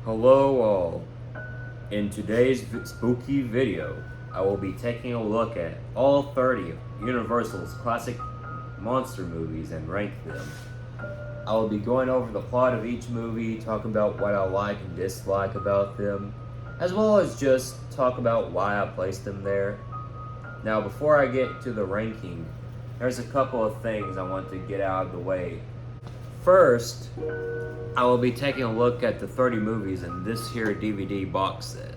Hello all. In today's spooky video, I will be taking a look at all 30 of Universal's classic monster movies and rank them. I will be going over the plot of each movie, talking about what I like and dislike about them, as well as just talk about why I placed them there. Now, before I get to the ranking, there's a couple of things I want to get out of the way. First, I will be taking a look at the 30 movies in this here DVD box set.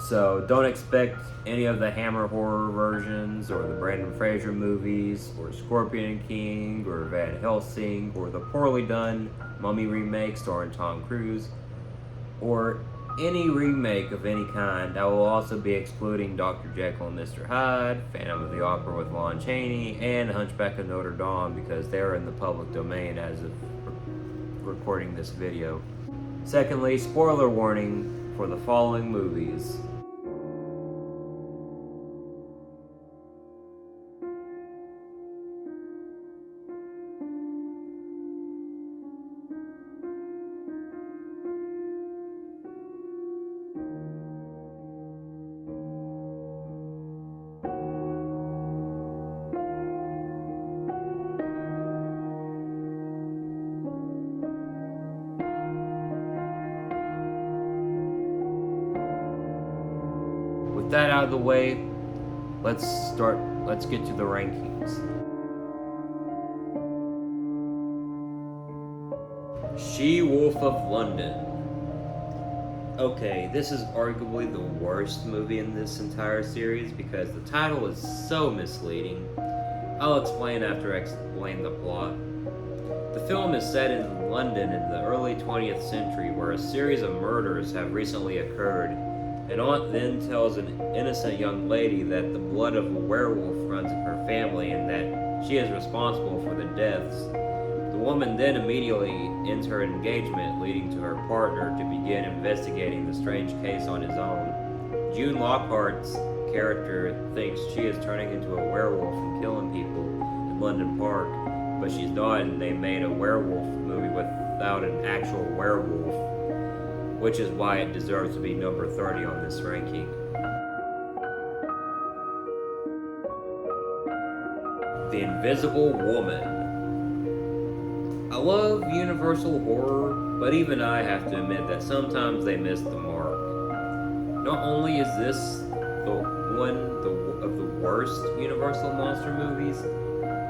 So don't expect any of the Hammer horror versions, or the Brendan Fraser movies, or Scorpion King, or Van Helsing, or the poorly done Mummy remake starring Tom Cruise, or any remake of any kind. I will also be excluding Dr. Jekyll and Mr. Hyde, Phantom of the Opera with Lon Chaney, and Hunchback of Notre Dame because they're in the public domain as of recording this video. Secondly, spoiler warning for the following movies. With that out of the way, let's get to the rankings. She-Wolf of London. Okay, this is arguably the worst movie in this entire series because the title is so misleading. I'll explain after I explain the plot. The film is set in London in the early 20th century where a series of murders have recently occurred. An aunt then tells an innocent young lady that the blood of a werewolf runs in her family and that she is responsible for the deaths. The woman then immediately ends her engagement, leading to her partner to begin investigating the strange case on his own. June Lockhart's character thinks she is turning into a werewolf and killing people in London Park, but she's not, and they made a werewolf movie without an actual werewolf, which is why it deserves to be number 30 on this ranking. The Invisible Woman. I love Universal horror, but even I have to admit that sometimes they miss the mark. Not only is this one of the worst Universal monster movies,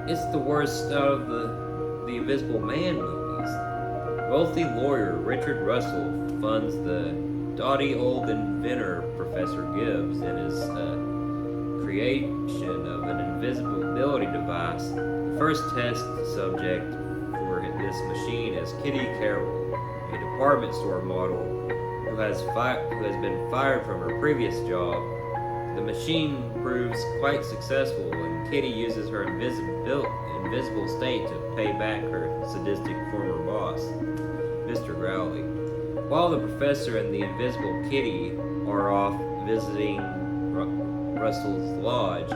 it's the worst out of the Invisible Man movies. Wealthy lawyer Richard Russell funds the dotty old inventor Professor Gibbs in his creation of an invisibility device. The first test subject for this machine is Kitty Carroll, a department store model who has been fired from her previous job. The machine proves quite successful, and Kitty uses her invisible state to pay back her sadistic former boss, Mr. Growley. While the professor and the invisible Kitty are off visiting Russell's lodge,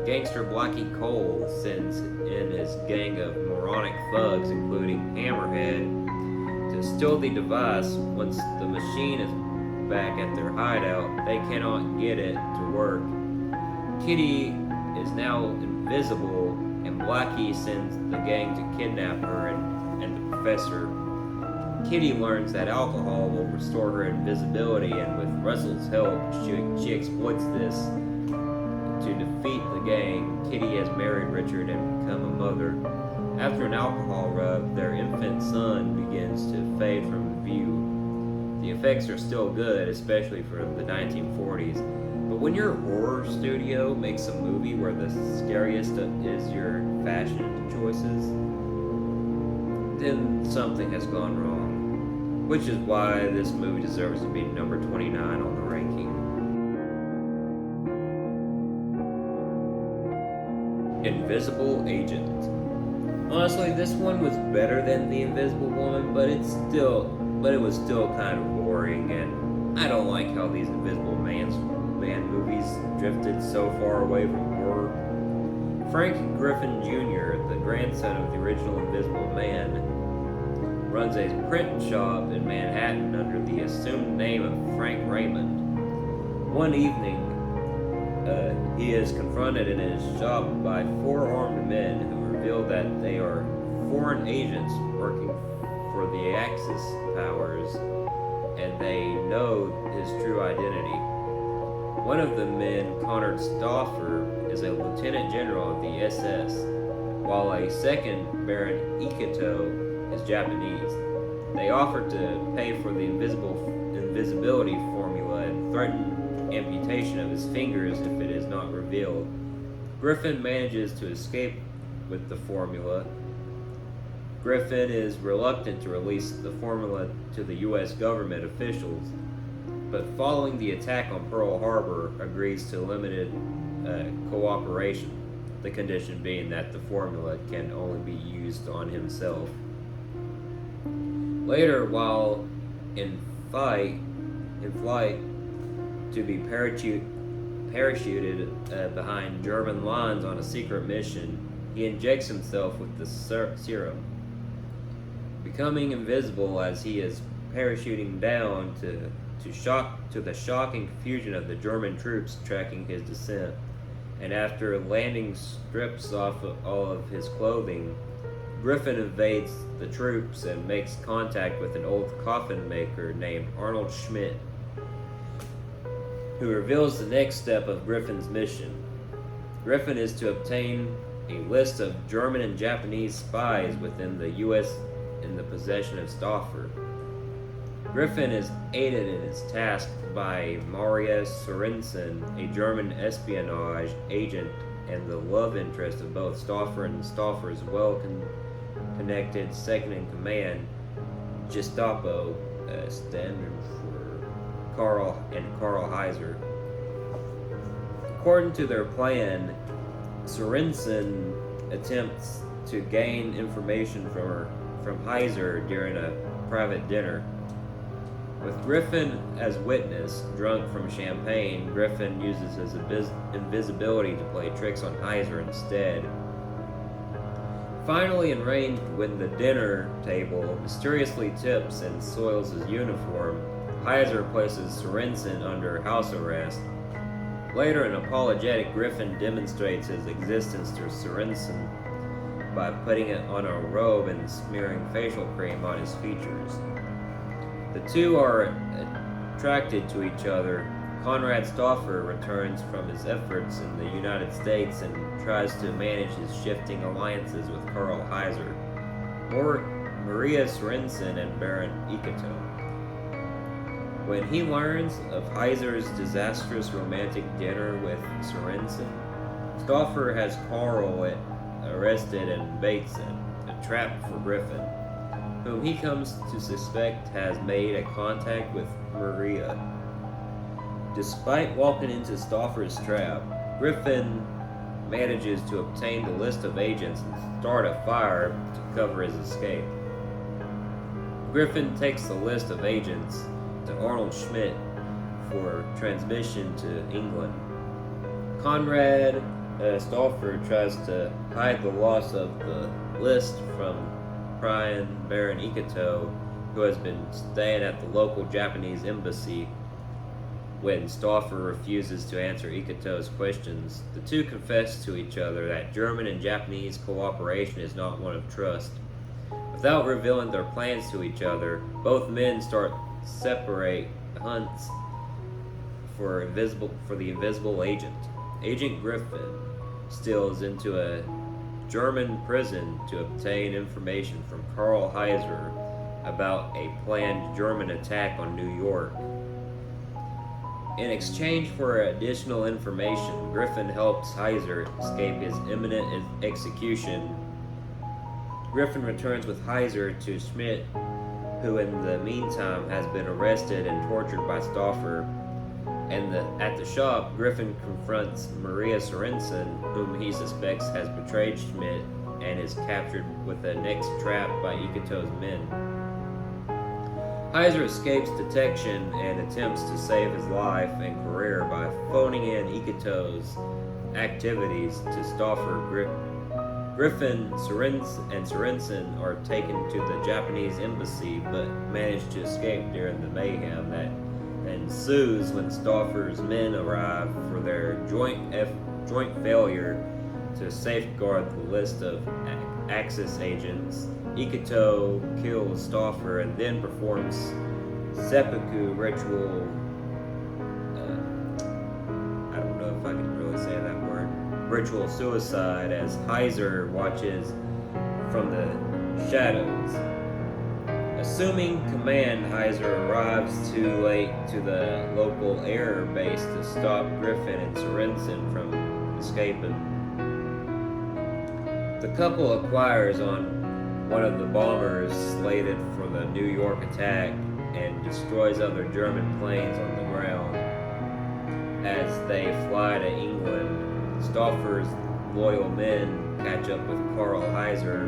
gangster Blackie Cole sends in his gang of moronic thugs, including Hammerhead, to steal the device. Once the machine is back at their hideout, they cannot get it to work. Kitty is now invisible, and Blackie sends the gang to kidnap her and the professor. Kitty learns that alcohol will restore her invisibility, and with Russell's help, she exploits this. To defeat the gang, Kitty has married Richard and become a mother. After an alcohol rub, their infant son begins to fade from view. The effects are still good, especially for the 1940s, but when your horror studio makes a movie where the scariest is your fashion choices, then something has gone wrong, which is why this movie deserves to be number 29 on the ranking. Invisible Agent. Honestly, this one was better than The Invisible Woman, but it was still kind of boring, and I don't like how these Invisible Man movies drifted so far away from horror. Frank Griffin Jr., the grandson of the original Invisible Man, runs a print shop in Manhattan under the assumed name of Frank Raymond. One evening, he is confronted in his shop by 4 armed men who reveal that they are foreign agents working for the Axis powers, and they know his true identity. One of the men, Konrad Stauffer, is a lieutenant general of the SS, while a second, Baron Iketo, is Japanese. They offer to pay for the invisibility formula and threaten amputation of his fingers if it is not revealed. Griffin manages to escape with the formula. Griffin is reluctant to release the formula to the U.S. government officials, but following the attack on Pearl Harbor, agrees to limited cooperation, the condition being that the formula can only be used on himself. Later, while in flight to be parachuted behind German lines on a secret mission, he injects himself with the serum. Becoming invisible as he is parachuting down to the shocking confusion of the German troops tracking his descent, and after landing strips off all of his clothing, Griffin evades the troops and makes contact with an old coffin maker named Arnold Schmidt, who reveals the next step of Griffin's mission. Griffin is to obtain a list of German and Japanese spies within the U.S. in the possession of Stauffer. Griffin is aided in his task by Maria Sorensen, a German espionage agent and the love interest of both Stauffer and Stauffer's well-connected second-in-command, Gestapo, standard for Karl Heiser. According to their plan, Sorensen attempts to gain information from Heiser during a private dinner. With Griffin as witness, drunk from champagne, Griffin uses his invisibility to play tricks on Heiser instead. Finally enraged when the dinner table mysteriously tips and soils his uniform, Heiser places Sorensen under house arrest. Later, an apologetic Griffin demonstrates his existence to Sorensen by putting it on a robe and smearing facial cream on his features. The two are attracted to each other. Konrad Stauffer returns from his efforts in the United States and tries to manage his shifting alliances with Karl Heiser, Maria Sorensen, and Baron Iketo. When he learns of Heiser's disastrous romantic dinner with Sorensen, Stauffer has Karl arrested and baits a trap for Griffin, whom he comes to suspect has made a contact with Maria. Despite walking into Stauffer's trap, Griffin manages to obtain the list of agents and start a fire to cover his escape. Griffin takes the list of agents to Arnold Schmidt for transmission to England. Konrad Stauffer tries to hide the loss of the list from Baron Iketo, who has been staying at the local Japanese embassy. When Stauffer refuses to answer Iketo's questions, the two confess to each other that German and Japanese cooperation is not one of trust. Without revealing their plans to each other, both men start separate hunts for the invisible agent. Agent Griffin steals into a German prison to obtain information from Karl Heiser about a planned German attack on New York. In exchange for additional information, Griffin helps Heiser escape his imminent execution. Griffin returns with Heiser to Schmidt, who in the meantime has been arrested and tortured by Stauffer. At the shop, Griffin confronts Maria Sorensen, whom he suspects has betrayed Schmidt, and is captured with the next trap by Iketo's men. Heiser escapes detection and attempts to save his life and career by phoning in Iketo's activities to Stauffer Griffin and Sorensen are taken to the Japanese embassy, but manage to escape during the mayhem that ensues when Stauffer's men arrive for their joint failure to safeguard the list of Axis agents. Ikuto kills Stauffer and then performs seppuku ritual. I don't know if I can really say that word. Ritual suicide as Heiser watches from the shadows. Assuming command, Heiser arrives too late to the local air base to stop Griffin and Sorensen from escaping. The couple acquires on one of the bombers slated for the New York attack and destroys other German planes on the ground. As they fly to England, Stauffer's loyal men catch up with Karl Heiser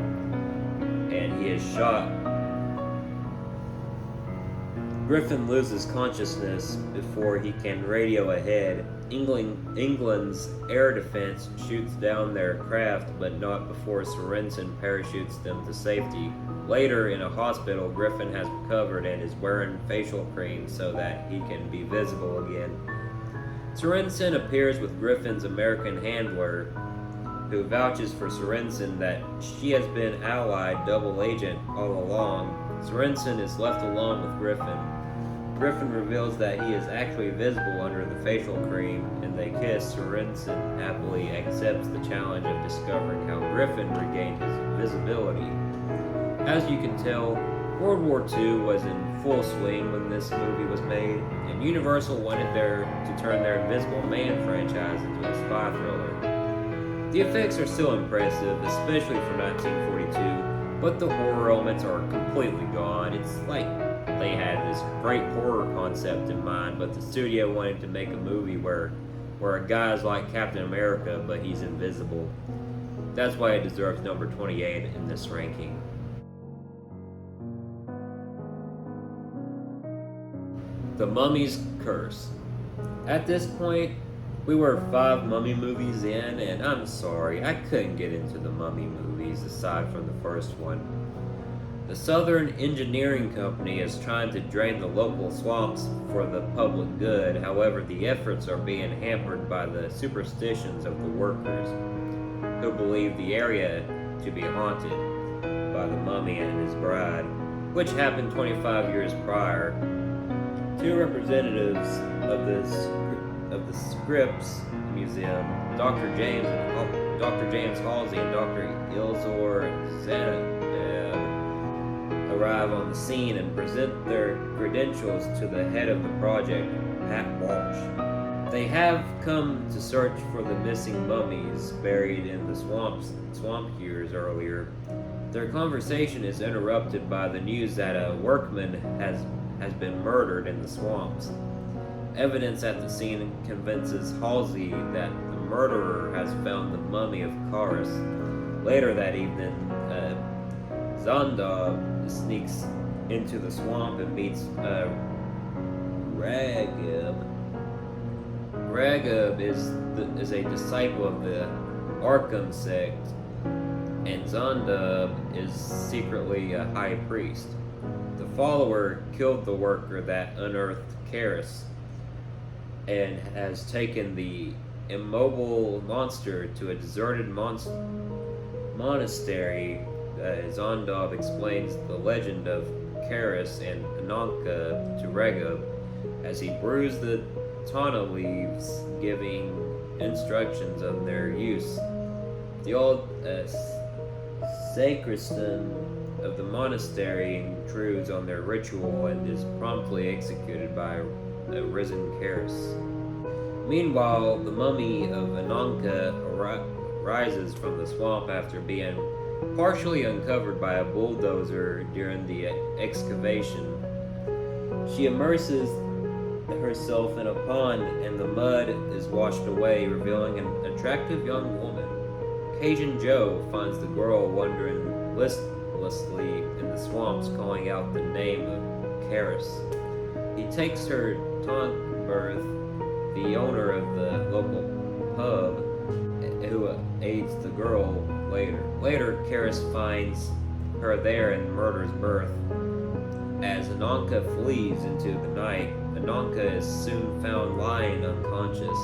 and he is shot. Griffin loses consciousness before he can radio ahead. England's air defense shoots down their craft, but not before Sorensen parachutes them to safety. Later, in a hospital, Griffin has recovered and is wearing facial cream so that he can be visible again. Sorensen appears with Griffin's American handler, who vouches for Sorensen that she has been Allied double agent all along. Sorensen is left alone with Griffin. Griffin reveals that he is actually visible under the facial cream, and they kiss. Sorensen happily accepts the challenge of discovering how Griffin regained his visibility. As you can tell, World War II was in full swing when this movie was made, and Universal wanted to turn their Invisible Man franchise into a spy thriller. The effects are still impressive, especially for 1942, but the horror elements are completely gone. It's like they had this great horror concept in mind, but the studio wanted to make a movie where a guy's like Captain America, but he's invisible. That's why it deserves number 28 in this ranking. The Mummy's Curse. At this point, we were 5 Mummy movies in, and I'm sorry, I couldn't get into the Mummy movies aside from the first one. The Southern Engineering Company is trying to drain the local swamps for the public good. However, the efforts are being hampered by the superstitions of the workers, who believe the area to be haunted by the mummy and his bride, which happened 25 years prior. 2 representatives of the Scripps Museum, Dr. James Halsey and Dr. Ilzor Zanab, arrive on the scene and present their credentials to the head of the project, Pat Walsh. They have come to search for the missing mummies buried in the swamp years earlier. Their conversation is interrupted by the news that a workman has been murdered in the swamps. Evidence at the scene convinces Halsey that the murderer has found the mummy of Karis. Later that evening, Zondov sneaks into the swamp and meets Ragab. Ragab is a disciple of the Arkham sect, and Zondov is secretly a high priest. The follower killed the worker that unearthed Karis and has taken the immobile monster to a deserted monastery. Zondov explains the legend of Karis and Ananka to Ragab as he brews the tana leaves, giving instructions on their use. The old sacristan of the monastery intrudes on their ritual and is promptly executed by a risen Karis. Meanwhile, the mummy of Ananka rises from the swamp after being partially uncovered by a bulldozer during the excavation. She immerses herself in a pond and the mud is washed away, revealing an attractive young woman. Cajun Joe finds the girl wandering listlessly in the swamps, calling out the name of Karis. He takes her to Berth, the owner of the local pub, who aids the girl later. Later, Karis finds her there and murders Berth. As Ananka flees into the night, Ananka is soon found lying unconscious.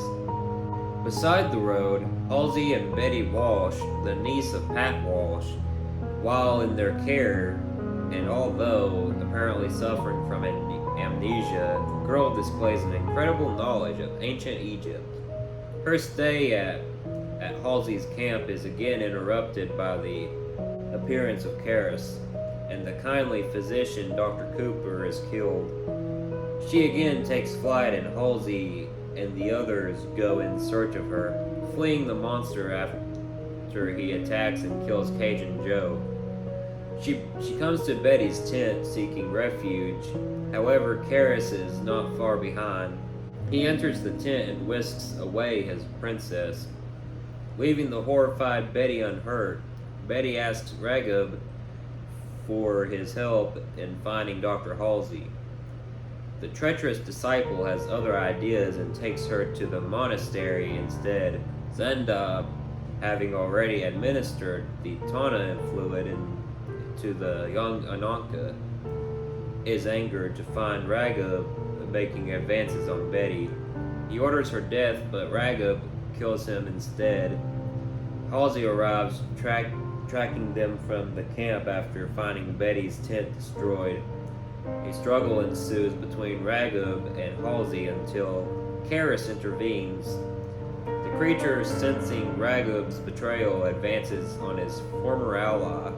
Beside the road, Halsey and Betty Walsh, the niece of Pat Walsh, while in their care, and although apparently suffering from amnesia, the girl displays an incredible knowledge of ancient Egypt. Her stay at Halsey's camp is again interrupted by the appearance of Karis, and the kindly physician Dr. Cooper is killed. She again takes flight, and Halsey and the others go in search of her, fleeing the monster after he attacks and kills Cajun Joe. She comes to Betty's tent seeking refuge. However, Karis is not far behind. He enters the tent and whisks away his princess. Leaving the horrified Betty unhurt, Betty asks Ragab for his help in finding Dr. Halsey. The treacherous disciple has other ideas and takes her to the monastery instead. Zendab, having already administered the Tana fluid to the young Ananka, is angered to find Ragab making advances on Betty. He orders her death, but Ragab kills him instead. Halsey arrives, tracking them from the camp after finding Betty's tent destroyed. A struggle ensues between Ragab and Halsey until Karis intervenes. The creature, sensing Ragab's betrayal, advances on his former ally.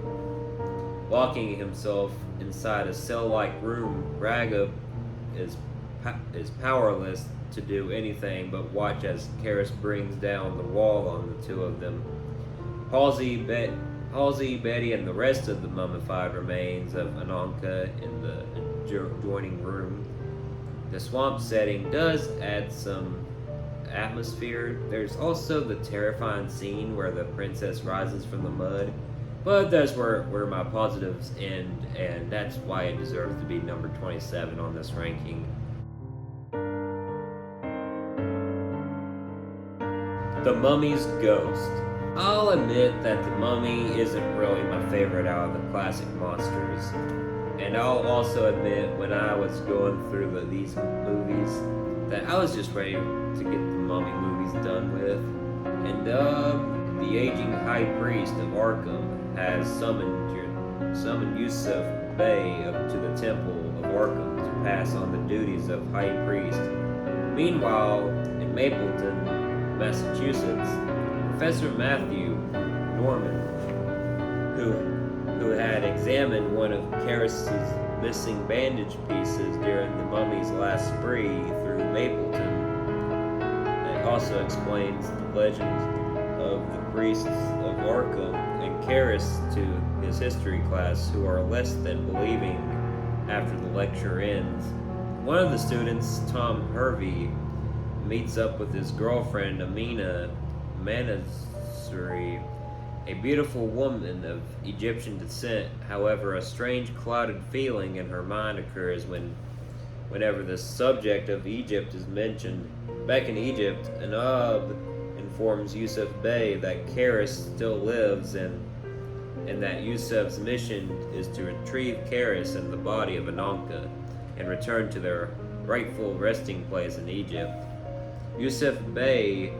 Locking himself inside a cell-like room, Ragab is powerless to do anything but watch as Karis brings down the wall on the two of them. Halsey, Betty, and the rest of the mummified remains of Ananka in the adjoining room. The swamp setting does add some atmosphere. There's also the terrifying scene where the princess rises from the mud, but that's where my positives end, and that's why it deserves to be number 27 on this ranking. The Mummy's Ghost. I'll admit that The Mummy isn't really my favorite out of the classic monsters. And I'll also admit, when I was going through these movies, that I was just ready to get the Mummy movies done with. And the aging high priest of Arkham has summoned Yusuf Bey to the temple of Arkham to pass on the duties of high priest. Meanwhile, in Mapleton, Massachusetts, Professor Matthew Norman, who had examined one of Karis's missing bandage pieces during the mummy's last spree through Mapleton, it also explains the legends of the priests of Arkham and Karis to his history class, who are less than believing after the lecture ends. One of the students, Tom Hervey, meets up with his girlfriend Amina Manasuri, a beautiful woman of Egyptian descent. However, a strange clouded feeling in her mind occurs whenever the subject of Egypt is mentioned. Back in Egypt, Anab informs Yusuf Bey that Karis still lives and that Yusuf's mission is to retrieve Karis and the body of Ananka and return to their rightful resting place in Egypt. Yusuf Bey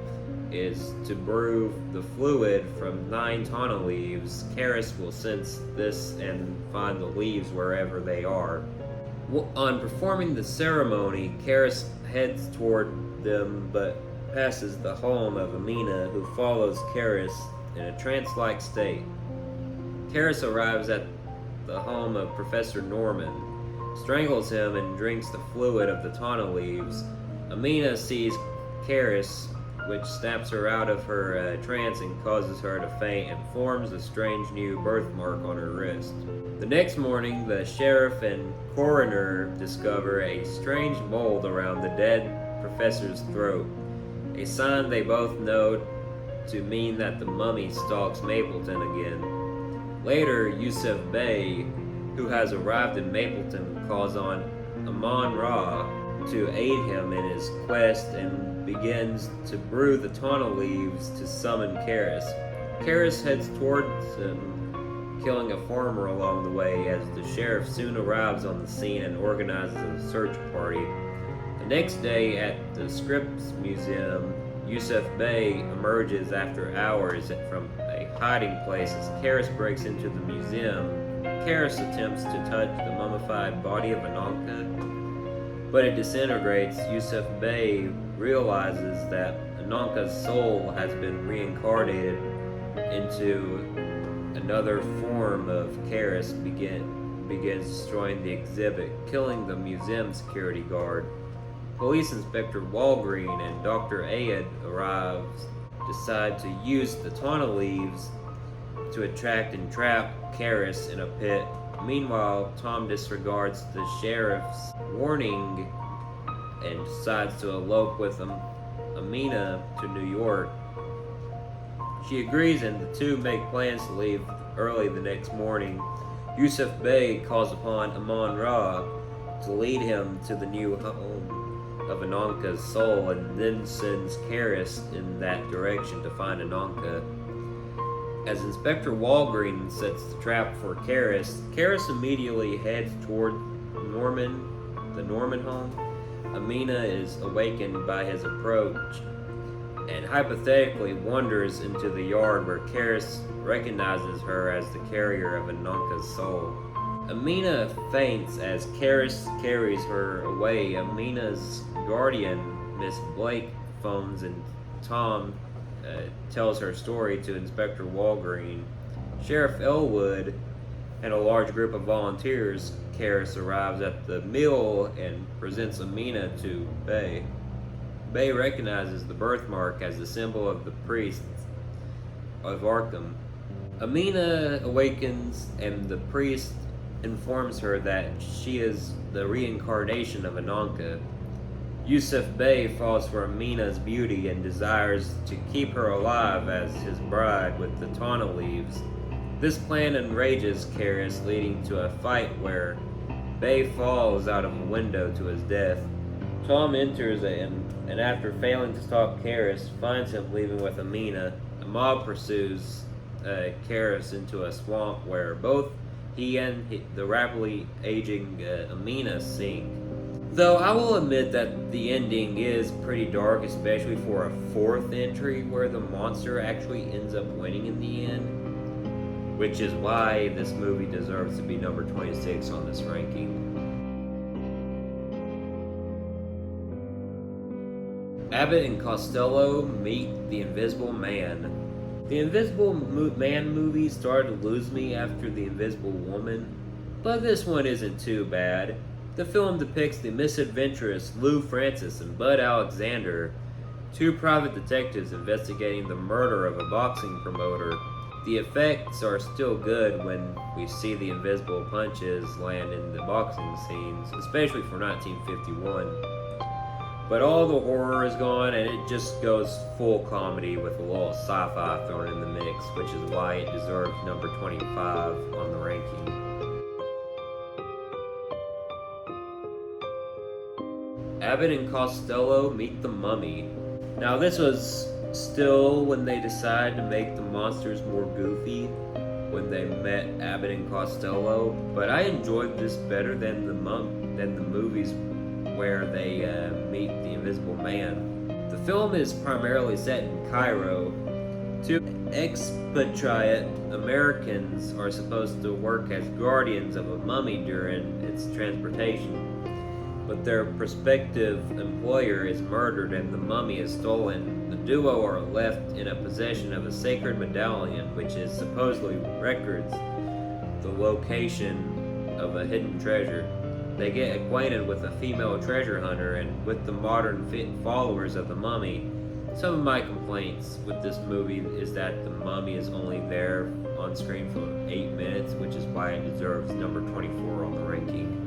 is to brew the fluid from 9 tana leaves. Karis will sense this and find the leaves wherever they are. On performing the ceremony, Karis heads toward them but passes the home of Amina, who follows Karis in a trance-like state. Karis arrives at the home of Professor Norman, strangles him, and drinks the fluid of the tana leaves. Amina sees Karis, which snaps her out of her trance and causes her to faint and forms a strange new birthmark on her wrist. The next morning, the sheriff and coroner discover a strange mold around the dead professor's throat, a sign they both know to mean that the mummy stalks Mapleton again. Later, Yusuf Bey, who has arrived in Mapleton, calls on Amon Ra to aid him in his quest and begins to brew the tana leaves to summon Karis. Karis heads towards him, killing a farmer along the way as the sheriff soon arrives on the scene and organizes a search party. The next day at the Scripps Museum, Yusuf Bey emerges after hours from a hiding place as Karis breaks into the museum. Karis attempts to touch the mummified body of Ananka, but it disintegrates. Yusuf Bey realizes that Ananka's soul has been reincarnated into another form of Karis, begins destroying the exhibit, killing the museum security guard. Police Inspector Walgreen and Dr. Ayed arrives, decide to use the tana leaves to attract and trap Karis in a pit. Meanwhile, Tom disregards the sheriff's warning and decides to elope with Amina to New York. She agrees and the two make plans to leave early the next morning. Yusuf Bey calls upon Amon Ra to lead him to the new home of Ananka's soul and then sends Karis in that direction to find Ananka. As Inspector Walgreen sets the trap for Karis, Karis immediately heads toward the Norman home. Amina is awakened by his approach and hypothetically wanders into the yard where Karis recognizes her as the carrier of Ananka's soul. Amina faints as Karis carries her away. Amina's guardian, Miss Blake, phones and Tom tells her story to Inspector Walgreen. Sheriff Elwood and a large group of volunteers. Karis arrives at the mill and presents Amina to Bey. Bey recognizes the birthmark as the symbol of the priests of Arkham. Amina awakens and the priest informs her that she is the reincarnation of Ananka. Yusuf Bey falls for Amina's beauty and desires to keep her alive as his bride with the tana leaves. This plan enrages Karis, leading to a fight where Bey falls out of a window to his death. Tom enters and after failing to stop Karis, finds him leaving with Amina. A mob pursues Karis into a swamp where both he and the rapidly aging Amina sink. Though I will admit that the ending is pretty dark, especially for a fourth entry where the monster actually ends up winning in the end, which is why this movie deserves to be number 26 on this ranking. Abbott and Costello meet the Invisible Man. The Invisible Man movie started to lose me after The Invisible Woman, but this one isn't too bad. The film depicts the misadventurous Lou Francis and Bud Alexander, two private detectives investigating the murder of a boxing promoter. The effects are still good when we see the invisible punches land in the boxing scenes, especially for 1951. But all the horror is gone and it just goes full comedy with a little sci-fi thrown in the mix, which is why it deserves number 25 on the ranking. Abbott and Costello meet the Mummy. Now this was still when they decided to make the monsters more goofy when they met Abbott and Costello, but I enjoyed this better than the movies where they meet the Invisible Man. The film is primarily set in Cairo. Two expatriate Americans are supposed to work as guardians of a mummy during its transportation, but their prospective employer is murdered and the mummy is stolen. The duo are left in a possession of a sacred medallion, which is supposedly records the location of a hidden treasure. They get acquainted with a female treasure hunter and with the modern followers of the mummy. Some of my complaints with this movie is that the mummy is only there on screen for 8 minutes, which is why it deserves number 24 on the ranking.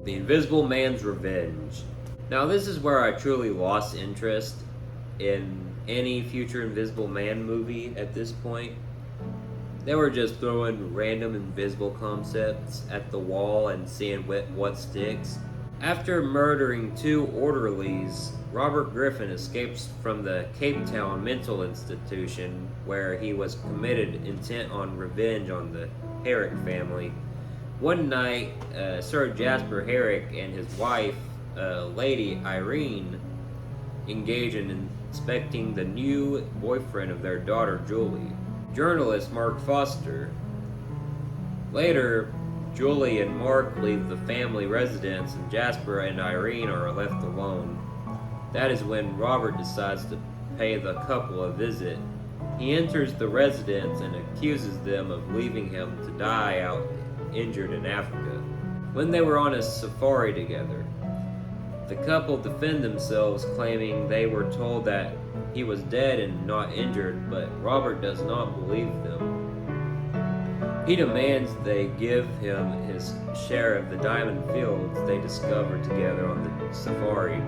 The Invisible Man's Revenge. Now this is where I truly lost interest in any future Invisible Man movie at this point. They were just throwing random invisible concepts at the wall and seeing what sticks. After murdering 2 orderlies, Robert Griffin escapes from the Cape Town mental institution where he was committed intent on revenge on the Herrick family. One night, Sir Jasper Herrick and his wife, Lady Irene, engage in inspecting the new boyfriend of their daughter Julie, journalist Mark Foster. Later, Julie and Mark leave the family residence and Jasper and Irene are left alone. That is when Robert decides to pay the couple a visit. He enters the residence and accuses them of leaving him to die out injured in Africa when they were on a safari together. The couple defend themselves, claiming they were told that he was dead and not injured, but Robert does not believe them. He demands they give him his share of the diamond fields they discovered together on the safari.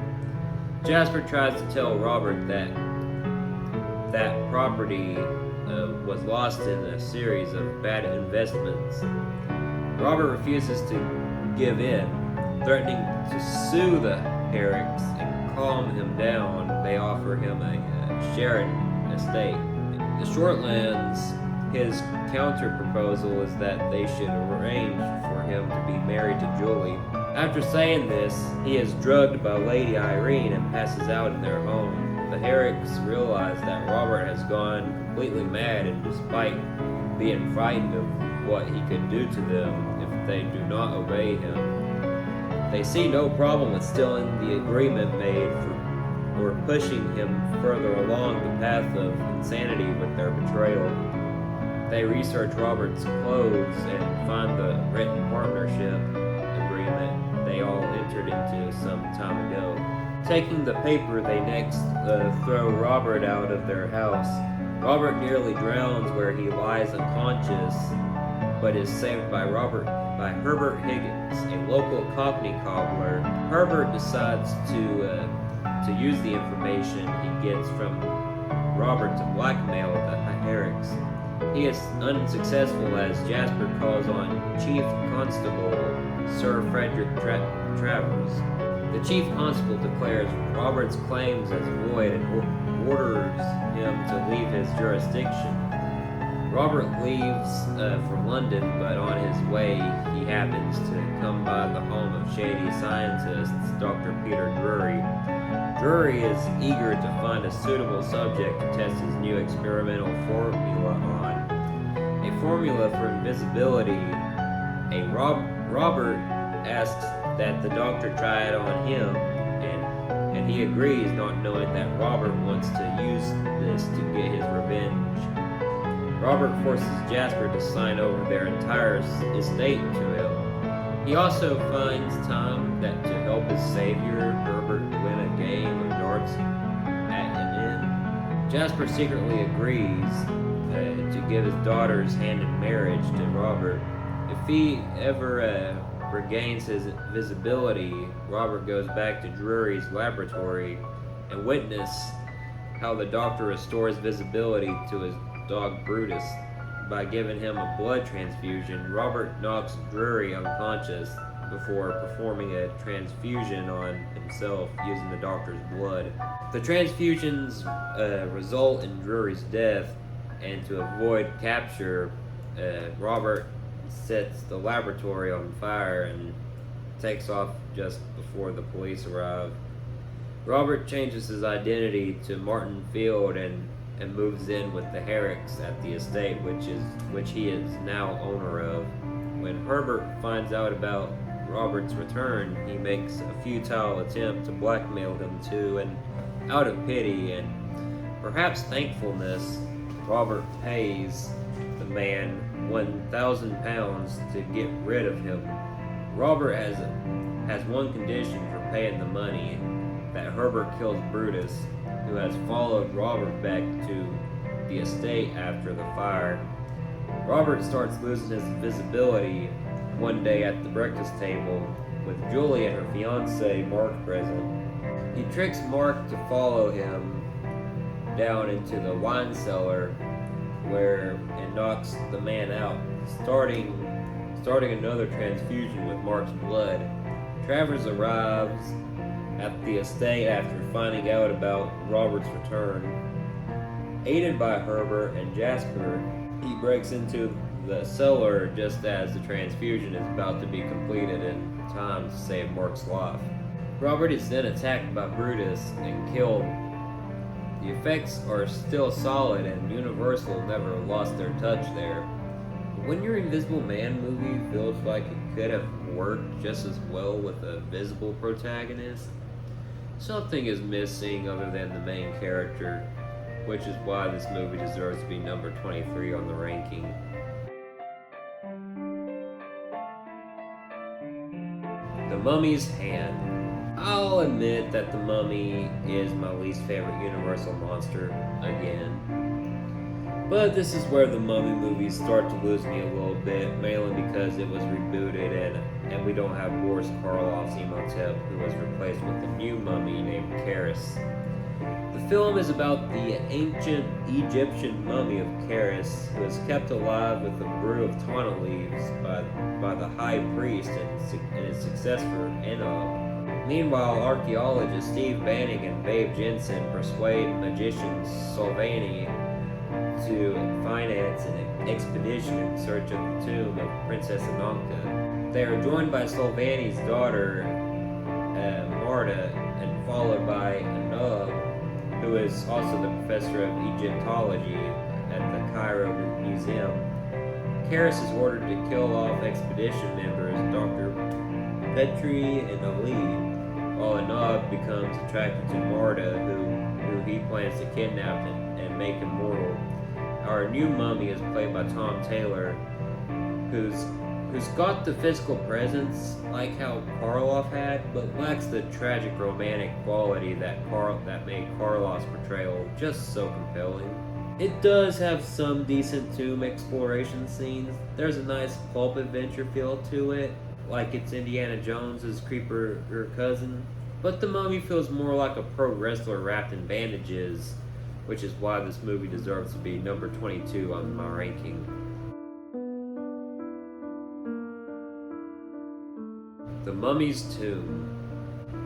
Jasper tries to tell Robert that property was lost in a series of bad investments. Robert refuses to give in, threatening to sue the Herricks and calm him down. They offer him a share in estate. The Shortlands, his counter proposal is that they should arrange for him to be married to Julie. After saying this, he is drugged by Lady Irene and passes out in their home. The Herricks realize that Robert has gone completely mad, and despite being frightened of what he could do to them if they do not obey him, they see no problem with stealing the agreement made or pushing him further along the path of insanity with their betrayal. They research Robert's clothes and find the written partnership agreement they all entered into some time ago. Taking the paper, they next throw Robert out of their house. Robert nearly drowns where he lies unconscious, but is saved by Herbert Higgins, a local Cockney cobbler. Herbert decides to use the information he gets from Robert to blackmail the Herricks. He is unsuccessful as Jasper calls on Chief Constable Sir Frederick Travers. The Chief Constable declares Robert's claims as void and orders him to leave his jurisdiction. Robert leaves for London, but on his way he happens to come by the home of shady scientist Dr. Peter Drury. Drury is eager to find a suitable subject to test his new experimental formula on. A formula for invisibility. Robert asks that the doctor try it on him, and he agrees, not knowing that Robert wants to use this to get his revenge. Robert forces Jasper to sign over their entire estate to him. He also finds time to help his savior, Herbert, win a game of darts at an inn. Jasper secretly agrees to give his daughter's hand in marriage to Robert. If he ever regains his visibility, Robert goes back to Drury's laboratory and witness how the doctor restores visibility to his dog Brutus by giving him a blood transfusion. Robert knocks Drury unconscious before performing a transfusion on himself using the doctor's blood. The transfusions result in Drury's death, and to avoid capture, Robert sets the laboratory on fire and takes off just before the police arrive. Robert changes his identity to Martin Field and moves in with the Herricks at the estate which he is now owner of. When Herbert finds out about Robert's return, he makes a futile attempt to blackmail him too, and out of pity and perhaps thankfulness, Robert pays the man £1,000 to get rid of him. Robert has one condition for paying the money: that Herbert kills Brutus, who has followed Robert back to the estate after the fire. Robert starts losing his visibility one day at the breakfast table with Julie and her fiancé Mark present. He tricks Mark to follow him down into the wine cellar and knocks the man out, starting another transfusion with Mark's blood. Travers arrives at the estate after finding out about Robert's return. Aided by Herbert and Jasper, he breaks into the cellar just as the transfusion is about to be completed in time to save Mark's life. Robert is then attacked by Brutus and killed. The effects are still solid, and Universal never lost their touch there. But when your Invisible Man movie feels like it could have worked just as well with a visible protagonist, something is missing other than the main character, which is why this movie deserves to be number 23 on the ranking. The Mummy's Hand. I'll admit that The Mummy is my least favorite Universal monster again. But this is where the Mummy movies start to lose me a little bit, mainly because it was rebooted and we don't have Boris Karloff's Imhotep, who was replaced with a new mummy named Charis. The film is about the ancient Egyptian mummy of Charis, who is kept alive with a brew of tana leaves by the high priest and his successor, Enoch. Meanwhile, archaeologists Steve Banning and Babe Jensen persuade magician Sylvani to finance an expedition in search of the tomb of Princess Ananka. They are joined by Sylvani's daughter, Marta, and followed by Anub, who is also the professor of Egyptology at the Cairo Museum. Charis is ordered to kill off expedition members Dr. Petrie and Ali, while Anub becomes attracted to Marta, who he plans to kidnap and make immortal. Our new mummy is played by Tom Taylor, who's got the physical presence like how Karloff had, but lacks the tragic romantic quality that made Karloff's portrayal just so compelling. It does have some decent tomb exploration scenes. There's a nice pulp adventure feel to it, like it's Indiana Jones's creeper cousin. But The Mummy feels more like a pro wrestler wrapped in bandages, which is why this movie deserves to be number 22 on my ranking. The Mummy's Tomb.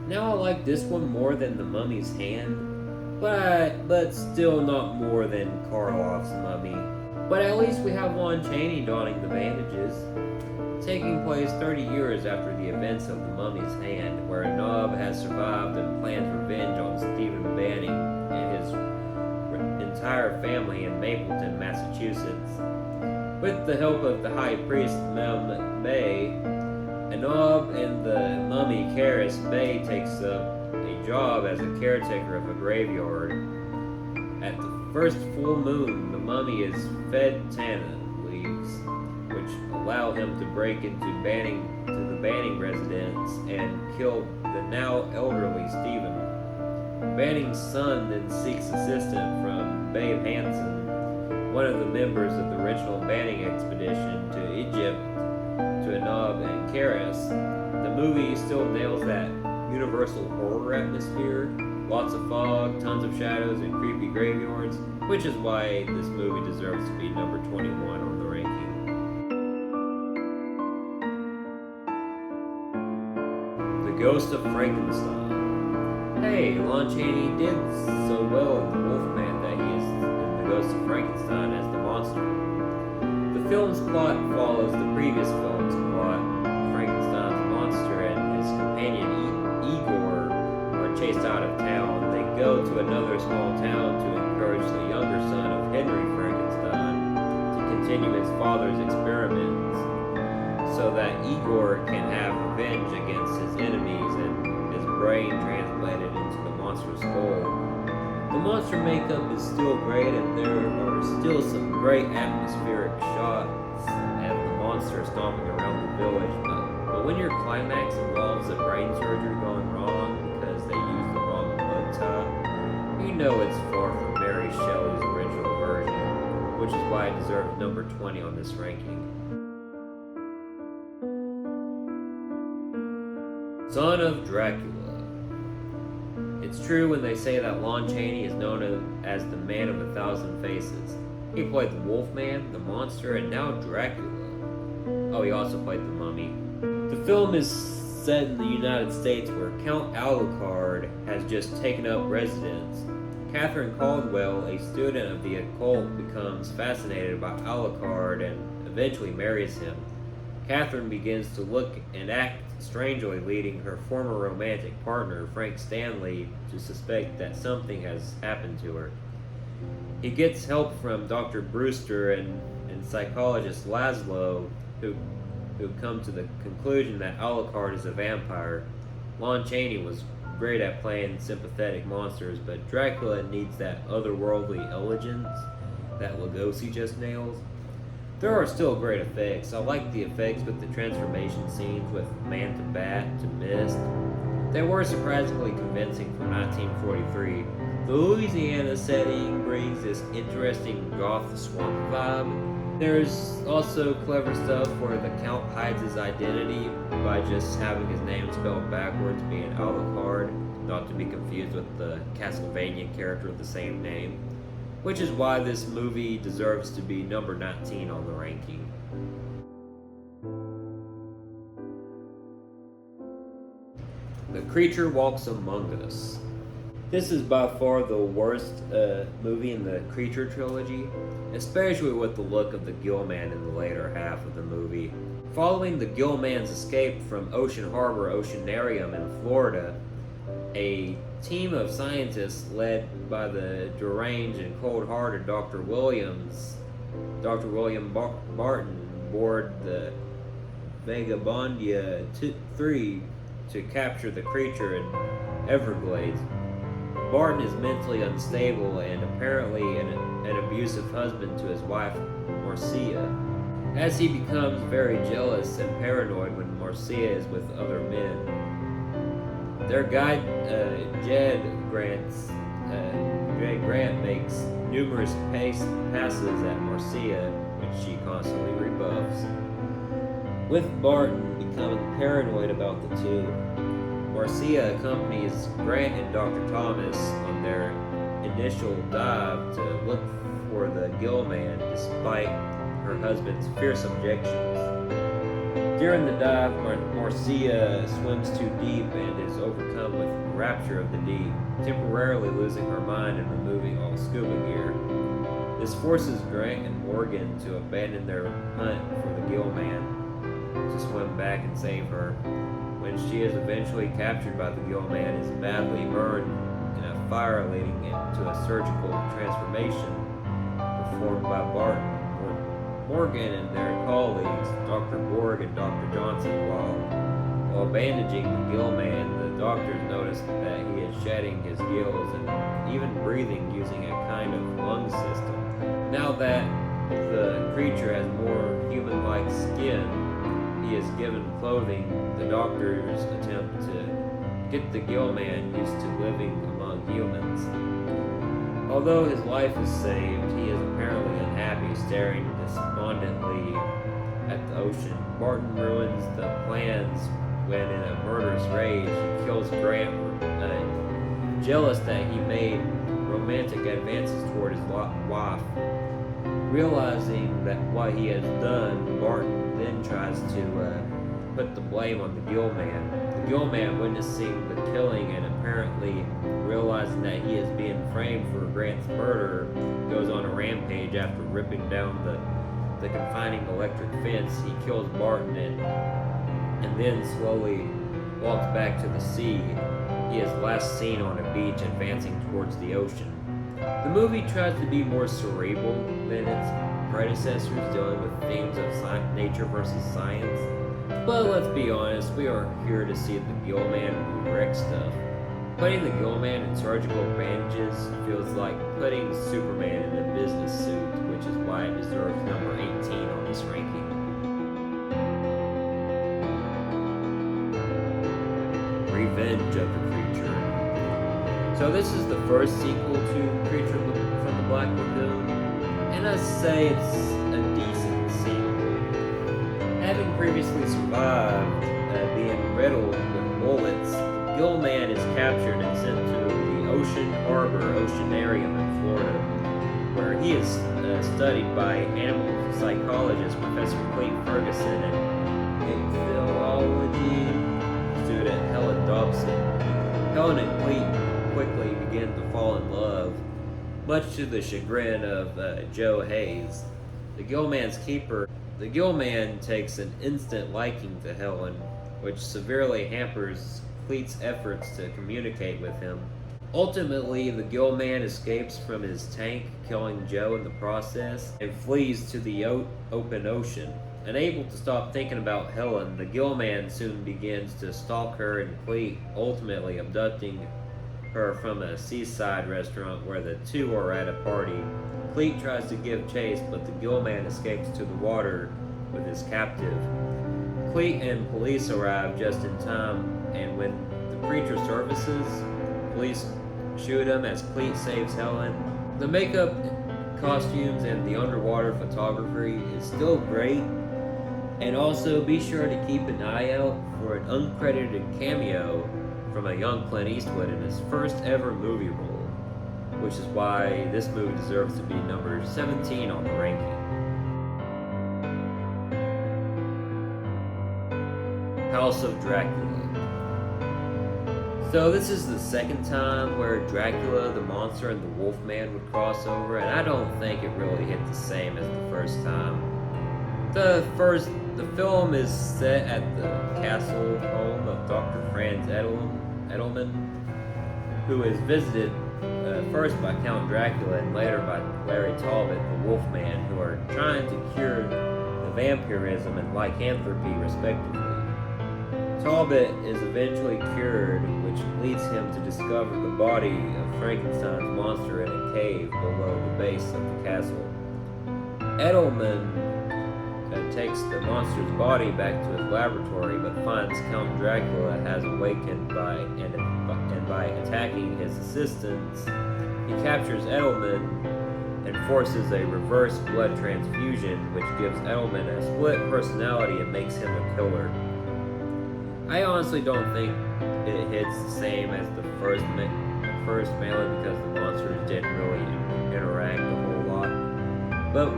Now I like this one more than The Mummy's Hand, but still not more than Karloff's Mummy. But at least we have Lon Chaney donning the bandages. Taking place 30 years after the events of The Mummy's Hand, where Anub has survived and plans revenge on Stephen Banning and his entire family in Mapleton, Massachusetts. With the help of the high priest Mem Bay, Anub and the mummy Charis, Bay takes up a job as a caretaker of a graveyard. At the first full moon, the mummy is fed tana leaves, which allow him to break into the Banning residence and kill the now elderly Stephen. Banning's son then seeks assistance from Babe Hansen, one of the members of the original Banning expedition to Egypt, to Anub and Charis. The movie still nails that Universal horror atmosphere, lots of fog, tons of shadows, and creepy graveyards, which is why this movie deserves to be number 21 on the ranking. The Ghost of Frankenstein. Hey, Lon Chaney did so well in The Wolfman that he is in The Ghost of Frankenstein as the monster. The film's plot follows the previous film's plot. Frankenstein's monster and his companion Igor are chased out of town. They go to another small town to encourage the younger son of Henry Frankenstein to continue his father's experiments so that Igor can have revenge against his enemies and his brain transplanted into the monster's skull. The monster makeup is still great, and there are still some great atmospheric shots of the monster stomping around the village. But when your climax involves a brain surgery gone wrong because they used the wrong bug tie, you know it's far from Mary Shelley's original version, which is why it deserves number 20 on this ranking. Son of Dracula. It's true when they say that Lon Chaney is known as the Man of 1,000 Faces. He played the Wolfman, the Monster, and now Dracula. Oh, he also played the Mummy. The film is set in the United States where Count Alucard has just taken up residence. Catherine Caldwell, a student of the occult, becomes fascinated by Alucard and eventually marries him. Catherine begins to look and act strangely, leading her former romantic partner, Frank Stanley, to suspect that something has happened to her. He gets help from Dr. Brewster and psychologist Laszlo, who come to the conclusion that Alucard is a vampire. Lon Chaney was great at playing sympathetic monsters, but Dracula needs that otherworldly elegance that Lugosi just nails. There are still great effects. I like the effects with the transformation scenes with man to bat to mist. They were surprisingly convincing for 1943. The Louisiana setting brings this interesting goth swamp vibe. There's also clever stuff where the Count hides his identity by just having his name spelled backwards, being Alucard, not to be confused with the Castlevania character of the same name, which is why this movie deserves to be number 19 on the ranking. The Creature Walks Among Us. This is by far the worst movie in the Creature trilogy, especially with the look of the Gill-Man in the later half of the movie. Following the Gill-Man's escape from Ocean Harbor Oceanarium in Florida, a team of scientists led by the deranged and cold-hearted Dr. William Barton board the Vagabondia 3 to capture the creature in Everglades. Barton is mentally unstable and apparently an abusive husband to his wife, Marcia, as he becomes very jealous and paranoid when Marcia is with other men. Their guide, Jed Grant, makes numerous passes at Marcia, which she constantly rebuffs. With Barton becoming paranoid about the two, Marcia accompanies Grant and Dr. Thomas on their initial dive to look for the Gill-Man despite her husband's fierce objections. During the dive, Marcia swims too deep and is overcome with rapture of the deep, temporarily losing her mind and removing all scuba gear. This forces Grant and Morgan to abandon their hunt for the Gill-Man to swim back and save her. When she is eventually captured by the Gill-Man, is badly burned in a fire leading to a surgical transformation performed by Barton. Morgan and their colleagues, Dr. Borg and Dr. Johnson, while bandaging the Gill-Man, the doctors notice that he is shedding his gills and even breathing using a kind of lung system. Now that the creature has more human-like skin, he is given clothing. The doctors attempt to get the Gill-Man used to living among humans. Although his life is saved, he is apparently unhappy, staring despondently at the ocean. Barton ruins the plans when, in a murderous rage, he kills Grant, jealous that he made romantic advances toward his wife. Realizing that what he has done, Barton then tries to put the blame on the Gill-Man. The Gill-Man, witnessing the killing and apparently realizing that he is being framed for Grant's murder, goes on a rampage after ripping down the confining electric fence. He kills Barton and then slowly walks back to the sea. He is last seen on a beach advancing towards the ocean. The movie tries to be more cerebral than its predecessors, dealing with themes of nature versus science. But let's be honest, we are here to see the Gill-Man wreck stuff. Putting the Gill-Man in surgical bandages feels like putting Superman in a business suit, which is why it deserves number 18 on this ranking. Revenge of the Creature. So this is the first sequel to Creature from the Black Lagoon, and I say it's a decent sequel. Having previously survived being riddled with bullets, Gill-Man is captured and sent to the Ocean Harbor Oceanarium in Florida, where he is studied by animal psychologist Professor Clayton Ferguson and ichthyology shoot at Helen Dobson. Helen and Cleet quickly begin to fall in love, much to the chagrin of Joe Hayes, the The Gillman takes an instant liking to Helen, which severely hampers Cleet's efforts to communicate with him. Ultimately, the Gillman escapes from his tank, killing Joe in the process, and flees to the open ocean. Unable to stop thinking about Helen, the Gillman soon begins to stalk her and Cleet, ultimately abducting her from a seaside restaurant where the two are at a party. Cleet tries to give chase, but the Gillman escapes to the water with his captive. Cleet and police arrive just in time, and when the preacher surfaces, police shoot him as Cleet saves Helen. The makeup, costumes, and the underwater photography is still great, and also be sure to keep an eye out for an uncredited cameo from a young Clint Eastwood in his first ever movie role, which is why this movie deserves to be number 17 on the ranking. House of Dracula. So this is the second time where Dracula, the monster, and the Wolfman would cross over, and I don't think it really hit the same as the first time. The film is set at the castle home of Dr. Franz Edelman, who is visited first by Count Dracula and later by Larry Talbot, the Wolfman, who are trying to cure the vampirism and lycanthropy respectively. Talbot is eventually cured, which leads him to discover the body of Frankenstein's monster in a cave below the base of the castle. Edelman takes the monster's body back to his laboratory, but finds Count Dracula has awakened and by attacking his assistants, he captures Edelman and forces a reverse blood transfusion, which gives Edelman a split personality and makes him a killer. I honestly don't think it hits the same as the first mainly because the monsters didn't really interact a whole lot. But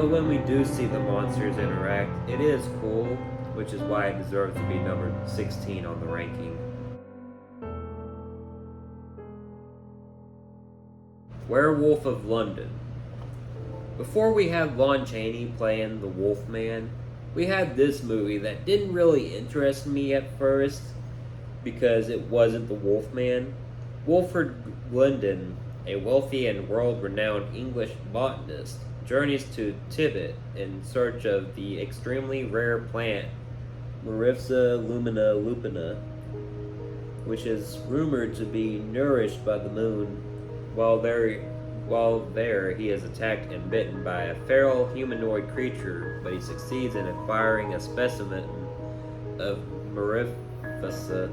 when we do see the monsters interact, it is cool, which is why it deserves to be number 16 on the ranking. Werewolf of London. Before we had Lon Chaney playing the Wolfman, we had this movie that didn't really interest me at first because it wasn't the Wolfman. Wilfred Glendon, a wealthy and world-renowned English botanist, journeys to Tibet in search of the extremely rare plant Marifsa lumina lupina, which is rumored to be nourished by the moon. While there, he is attacked and bitten by a feral humanoid creature, but he succeeds in acquiring a specimen of Marifsa.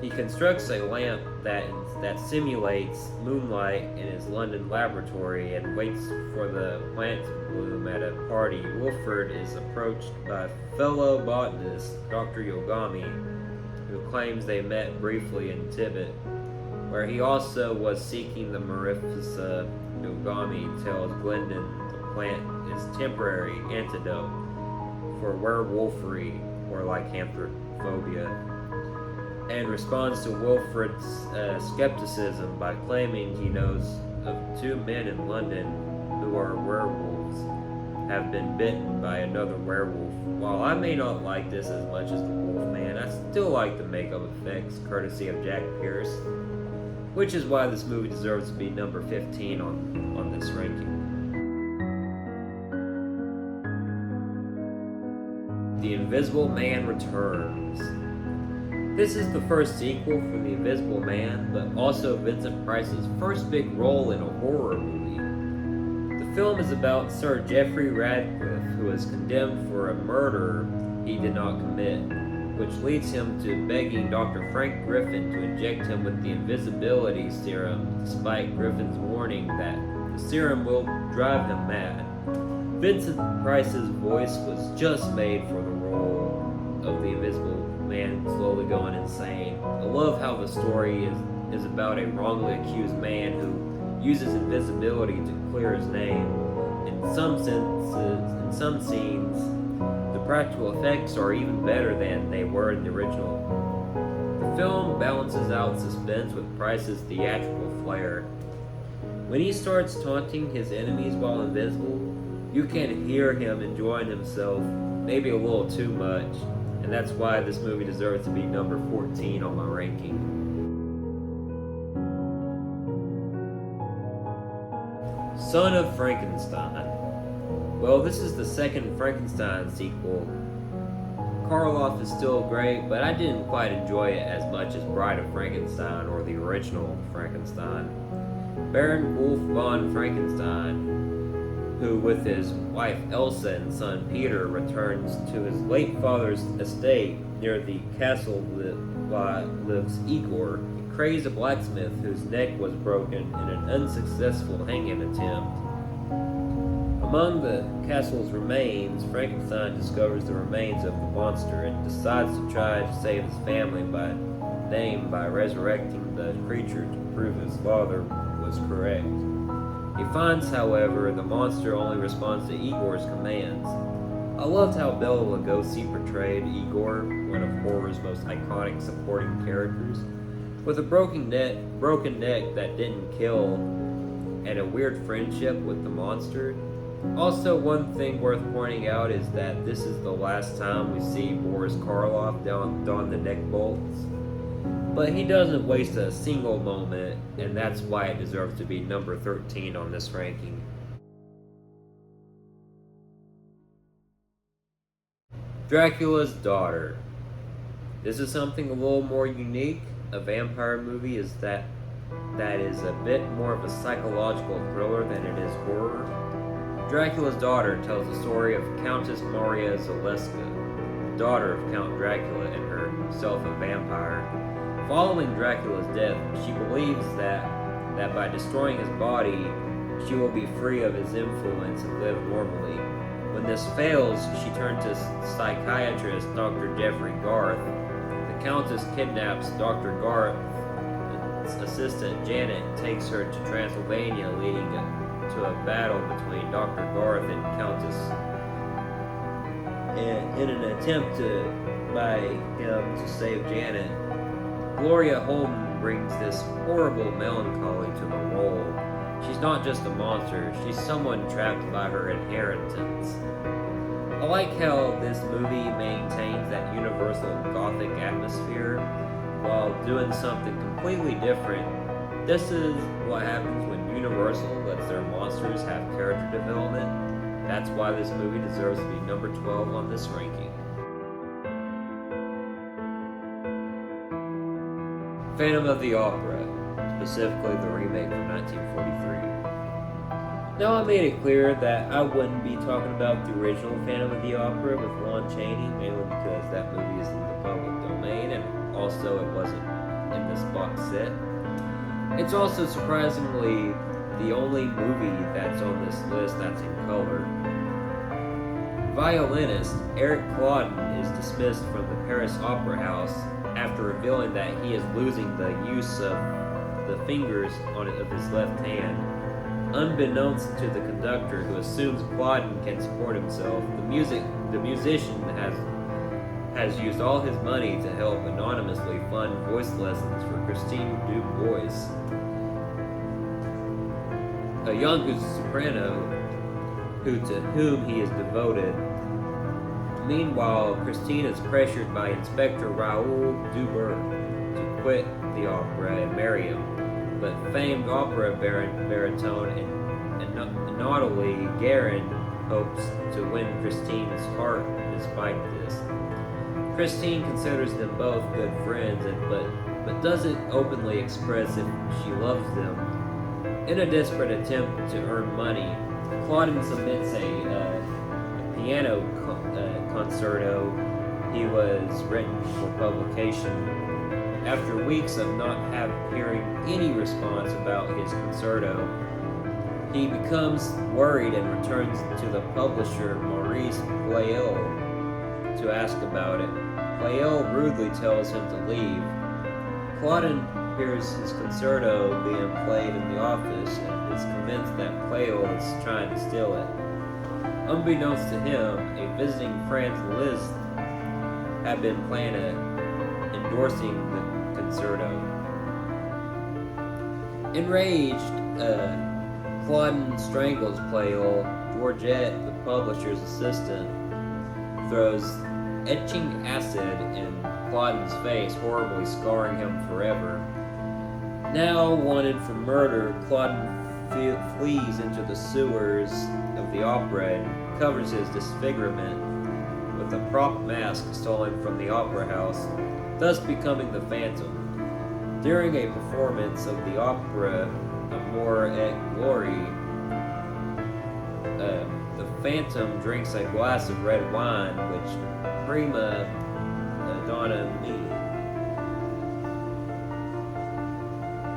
He constructs a lamp that simulates moonlight in his London laboratory and waits for the plant to bloom at a party. Wilfred is approached by fellow botanist Dr. Yogami, who claims they met briefly in Tibet, where he also was seeking the Marifsa. Yogami tells Glendon the plant is temporary antidote for werewolfery or lycanthrophobia, and responds to Wilfred's skepticism by claiming he knows of 2 men in London who are werewolves, have been bitten by another werewolf. While I may not like this as much as the Wolfman, I still like the makeup effects courtesy of Jack Pierce, which is why this movie deserves to be number 15 on this ranking. The Invisible Man Returns. This is the first sequel for The Invisible Man, but also Vincent Price's first big role in a horror movie. The film is about Sir Geoffrey Radcliffe, who is condemned for a murder he did not commit, which leads him to begging Dr. Frank Griffin to inject him with the invisibility serum, despite Griffin's warning that the serum will drive him mad. Vincent Price's voice was just made for the role of the Invisible Man slowly going insane. I love how the story is about a wrongly accused man who uses invisibility to clear his name. In some scenes, the practical effects are even better than they were in the original. film balances out suspense with Price's theatrical flair. When he starts taunting his enemies while invisible, you can hear him enjoying himself, maybe a little too much, and that's why this movie deserves to be number 14 on my ranking. Son of Frankenstein. Well, this is the second Frankenstein sequel. Karloff is still great, but I didn't quite enjoy it as much as Bride of Frankenstein or the original Frankenstein. Baron Wolf von Frankenstein, who with his wife Elsa and son Peter returns to his late father's estate near the castle lives Igor, a crazed blacksmith whose neck was broken in an unsuccessful hanging attempt. Among the castle's remains, Frankenstein discovers the remains of the monster and decides to try to save his family by resurrecting the creature to prove his father was correct. He finds, however, the monster only responds to Igor's commands. I loved how Bela Lugosi portrayed Igor, one of horror's most iconic supporting characters, with a broken neck that didn't kill, and a weird friendship with the monster. Also, one thing worth pointing out is that this is the last time we see Boris Karloff don the neck bolts. But he doesn't waste a single moment, and that's why it deserves to be number 13 on this ranking. Dracula's Daughter. This is something a little more unique. A vampire movie is that is a bit more of a psychological thriller than it is horror. Dracula's Daughter tells the story of Countess Maria Zaleska, the daughter of Count Dracula and herself a vampire. Following Dracula's death, she believes that by destroying his body, she will be free of his influence and live normally. When this fails, she turns to psychiatrist Dr. Jeffrey Garth. The Countess kidnaps Dr. Garth's assistant Janet and takes her to Transylvania, leading to a battle between Dr. Garth and Countess in an attempt by him to save Janet. Gloria Holden brings this horrible melancholy to the role. She's not just a monster, she's someone trapped by her inheritance. I like how this movie maintains that universal gothic atmosphere while doing something completely different. This is what happens when Universal lets their monsters have character development. That's why this movie deserves to be number 12 on this ranking. Phantom of the Opera, specifically the remake from 1943. Now I made it clear that I wouldn't be talking about the original Phantom of the Opera with Lon Chaney, mainly because that movie is in the public domain, and also it wasn't in this box set. It's also surprisingly the only movie that's on this list that's in color. Violinist Eric Claudin is dismissed from the Paris Opera House after revealing that he is losing the use of the fingers of his left hand. Unbeknownst to the conductor, who assumes Claudin can support himself, the musician has used all his money to help anonymously fund voice lessons for Christine Dubois, a young soprano to whom he is devoted. Meanwhile, Christine is pressured by Inspector Raoul Dubourg to quit the opera and marry him, but famed opera baritone and Nathalie Guerin hopes to win Christine's heart despite this. Christine considers them both good friends, but doesn't openly express if she loves them. In a desperate attempt to earn money, Claudin submits a piano concerto he was written for publication. After weeks of not hearing any response about his concerto, he becomes worried and returns to the publisher Maurice Pleyel to ask about it. Pleyel rudely tells him to leave. Claudin hears his concerto being played in the office and is convinced that Pleyel is trying to steal it. Unbeknownst to him, a visiting Franz Liszt had been planning endorsing Concerto. Enraged, Claudine strangles Pleyel. Georgette, the publisher's assistant, throws etching acid in Claudine's face, horribly scarring him forever. Now wanted for murder, Claudine flees into the sewers of the opera and covers his disfigurement with a prop mask stolen from the opera house, thus becoming the Phantom. During a performance of the opera Amour et Gloire, the Phantom drinks a glass of red wine, which prima donna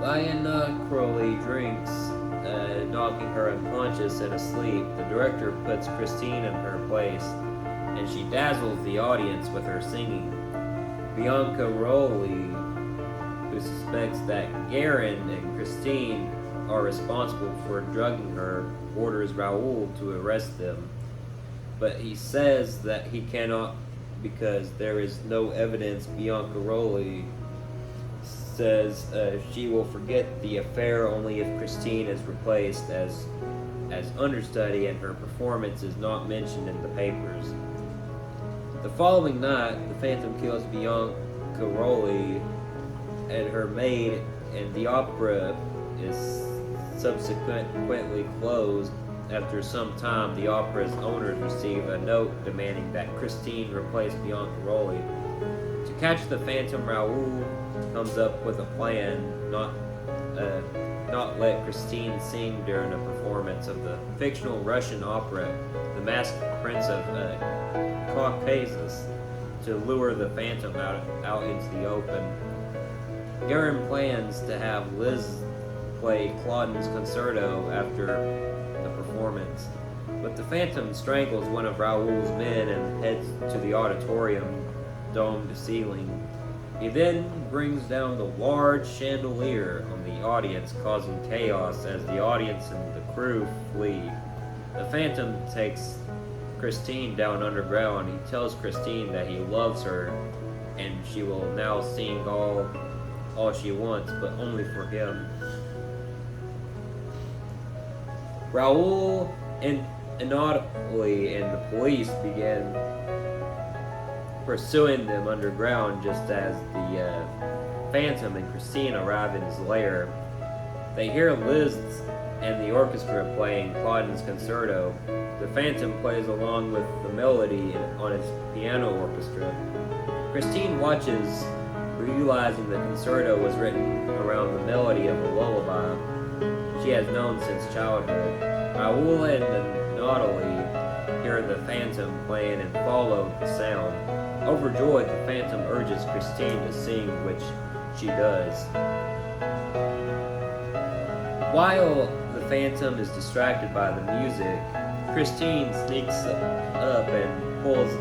Lyanna Crowley drinks, knocking her unconscious and asleep. The director puts Christine in her place, and she dazzles the audience with her singing. Bianca Rowley, who suspects that Garin and Christine are responsible for drugging her, orders Raoul to arrest them. But he says that he cannot because there is no evidence. Bianca Rowley says she will forget the affair only if Christine is replaced as understudy and her performance is not mentioned in the papers. The following night, the Phantom kills Bianca Rowley and her maid, and the opera is subsequently closed. After some time, the opera's owners receive a note demanding that Christine replace Bianca Rowley. To catch the Phantom, Raoul comes up with a plan not let Christine sing during a performance of the fictional Russian opera, The Masked Prince of Caucasus, to lure the Phantom out into the open. Garin plans to have Liz play Claudine's concerto after the performance, but the Phantom strangles one of Raoul's men and heads to the auditorium domed ceiling. He then brings down the large chandelier on the audience, causing chaos as the audience and the crew flee. The Phantom takes Christine down underground. He tells Christine that he loves her and she will now sing all she wants, but only for him. Raoul and Anatoly and the police begin pursuing them underground just as the Phantom and Christine arrive in his lair. They hear Liz and the orchestra playing Claudine's concerto. The Phantom plays along with the melody on his piano orchestra. Christine watches, realizing the concerto was written around the melody of a lullaby she has known since childhood. Raoul and Anatoly hear the Phantom playing and follow the sound. Overjoyed, the Phantom urges Christine to sing, which she does. While the Phantom is distracted by the music, Christine sneaks up and pulls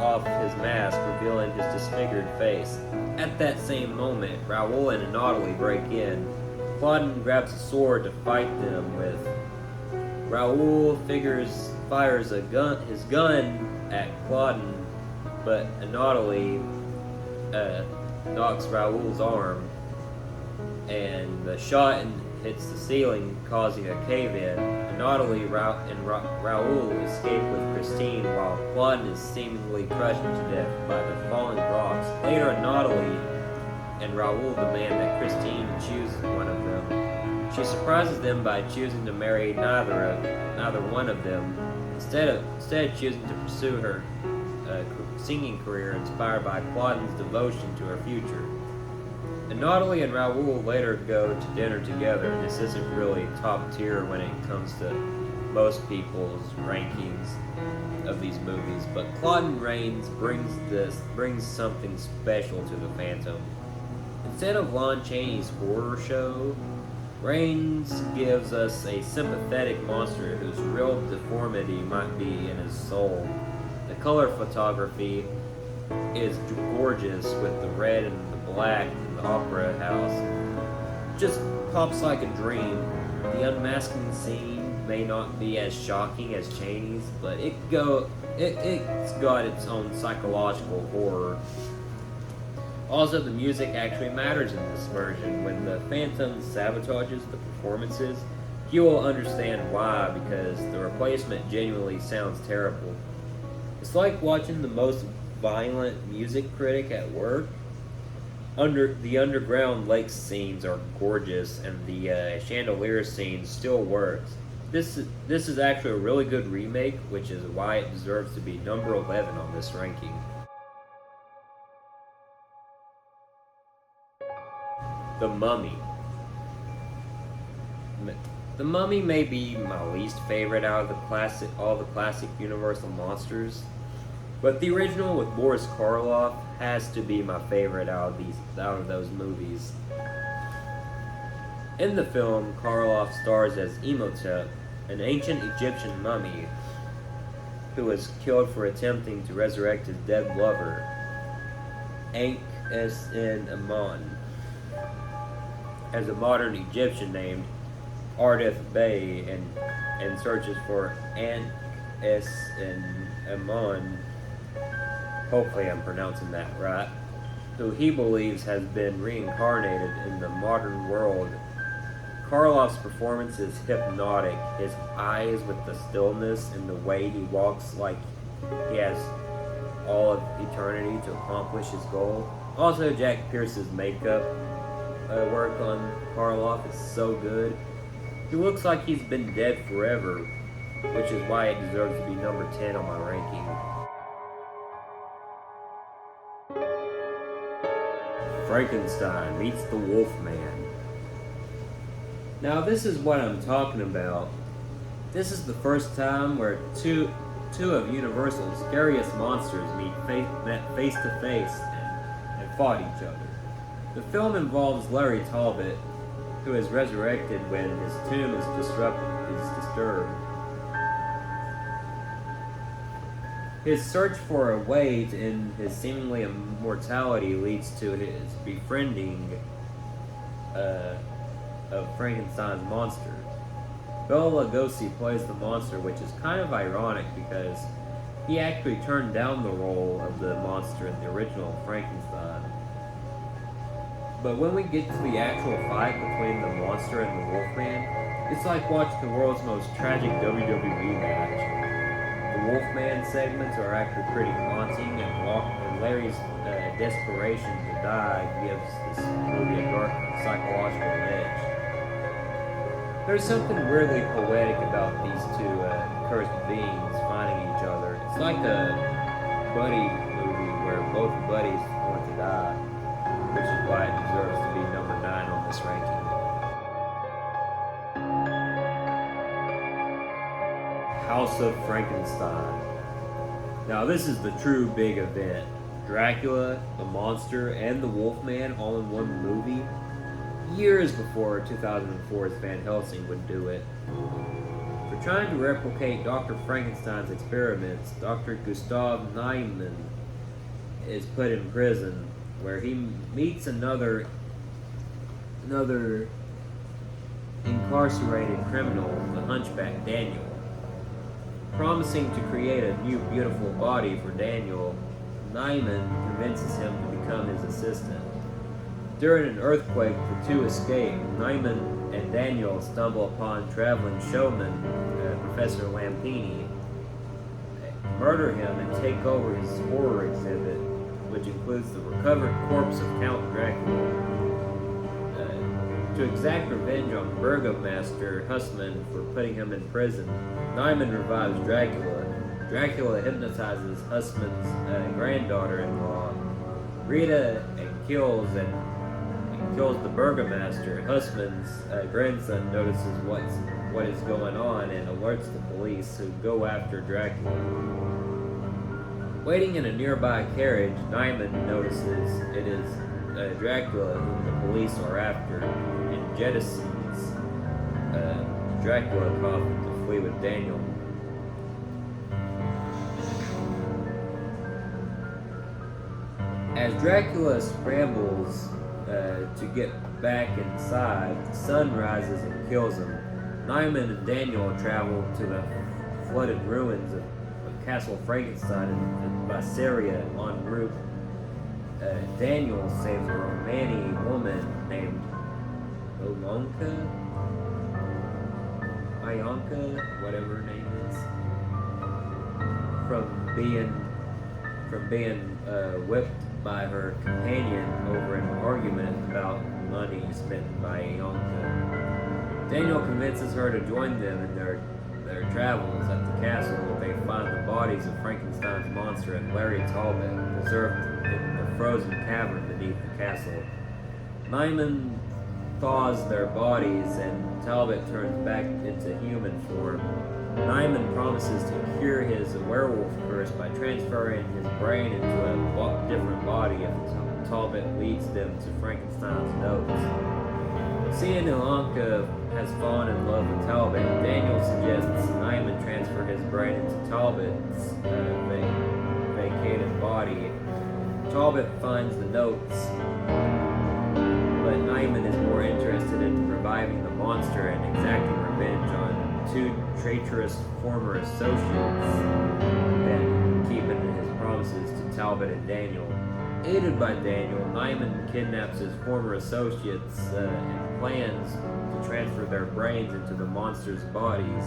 off his mask, revealing his disfigured face. At that same moment, Raoul and Anatoly break in. Claudine grabs a sword to fight them with. Raoul fires his gun at Claudine, but Anatoly knocks Raoul's arm, and the shot hits the ceiling, causing a cave-in. Anatoly and Raoul escape with Christine, while Claudine is seemingly crushed to death by the falling rocks. Later, Anatoly and Raoul demand that Christine choose one of them. She surprises them by choosing to marry neither one of them, instead choosing to pursue her singing career inspired by Claudine's devotion to her future. Anatoly and Raoul later go to dinner together. This isn't really top tier when it comes to most people's rankings of these movies, but Claudine Rains brings something special to the Phantom. Instead of Lon Chaney's horror show, Rains gives us a sympathetic monster whose real deformity might be in his soul. The color photography is gorgeous with the red and the black in the opera house. Just pops like a dream. The unmasking scene may not be as shocking as Chaney's, but it's got its own psychological horror. Also, the music actually matters in this version. When the Phantom sabotages the performances, you will understand why, because the replacement genuinely sounds terrible. It's like watching the most violent music critic at work. The underground lake scenes are gorgeous, and the chandelier scene still works. This is actually a really good remake, which is why it deserves to be number 11 on this ranking. The Mummy. The Mummy may be my least favorite out of all the classic Universal monsters, but the original with Boris Karloff has to be my favorite out of those movies. In the film, Karloff stars as Imhotep, an ancient Egyptian mummy who was killed for attempting to resurrect his dead lover, Ankh-es-en-Amon, as a modern Egyptian named Ardith Bey, and searches for Ankh-es-en-Amon, hopefully I'm pronouncing that right, who he believes has been reincarnated in the modern world. Karloff's performance is hypnotic. His eyes with the stillness and the way he walks like he has all of eternity to accomplish his goal. Also, Jack Pierce's makeup work on Karloff is so good. He looks like he's been dead forever, which is why it deserves to be number 10 on my ranking. Frankenstein meets the Wolfman. Now this is what I'm talking about. This is the first time where two of Universal's scariest monsters met face to face and fought each other. The film involves Larry Talbot, who is resurrected when his tomb is disturbed. His search for a way to end his seemingly immortality leads to his befriending of Frankenstein's monster. Bela Lugosi plays the monster, which is kind of ironic because he actually turned down the role of the monster in the original Frankenstein. But when we get to the actual fight between the monster and the Wolfman, it's like watching the world's most tragic WWE match. The Wolfman segments are actually pretty haunting, and Larry's desperation to die gives this movie a dark psychological edge. There's something weirdly poetic about these two cursed beings finding each other. It's like a buddy movie where both buddies want to die, which is why it deserves to be number 9 on this ranking. House of Frankenstein. Now this is the true big event. Dracula, the monster, and the Wolfman all in one movie. Years before 2004's Van Helsing would do it. For trying to replicate Dr. Frankenstein's experiments, Dr. Gustav Niemann is put in prison, where he meets another incarcerated criminal, the hunchback Daniel. Promising to create a new beautiful body for Daniel, Niemann convinces him to become his assistant. During an earthquake, the two escape. Niemann and Daniel stumble upon traveling showman, Professor Lampini, murder him and take over his horror exhibit, which includes the recovered corpse of Count Dracula. To exact revenge on Burgomaster Hussman for putting him in prison, Niemann revives Dracula. Dracula hypnotizes Hussman's granddaughter-in-law, Rita, and kills the Burgomaster. Hussman's grandson notices what is going on and alerts the police, who go after Dracula. Waiting in a nearby carriage, Niemann notices it is Dracula whom the police are after, and jettisons Dracula coffin to flee with Daniel. As Dracula scrambles to get back inside, the sun rises and kills him. Niemann and Daniel travel to the flooded ruins of Castle Frankenstein in Visaria en route Daniel saves a Romani woman named Ianka, whatever her name is, from being whipped by her companion over an argument about money spent by Ianka. Daniel convinces her to join them in their travels. At the castle, they find the bodies of Frankenstein's monster and Larry Talbot preserved in the frozen cavern beneath the castle. Nyman thaws their bodies and Talbot turns back into human form. Nyman promises to cure his werewolf curse by transferring his brain into a different body if Talbot leads them to Frankenstein's notes. Seeing Ianka has fallen in love with Talbot, Daniel suggests Nyman transfer his brain into Talbot's vacated body. Talbot finds the notes, but Nyman is more interested in reviving the monster and exacting revenge on two traitorous former associates than keeping his promises to Talbot and Daniel. Aided by Daniel, Nyman kidnaps his former associates and plans to transfer their brains into the monster's bodies,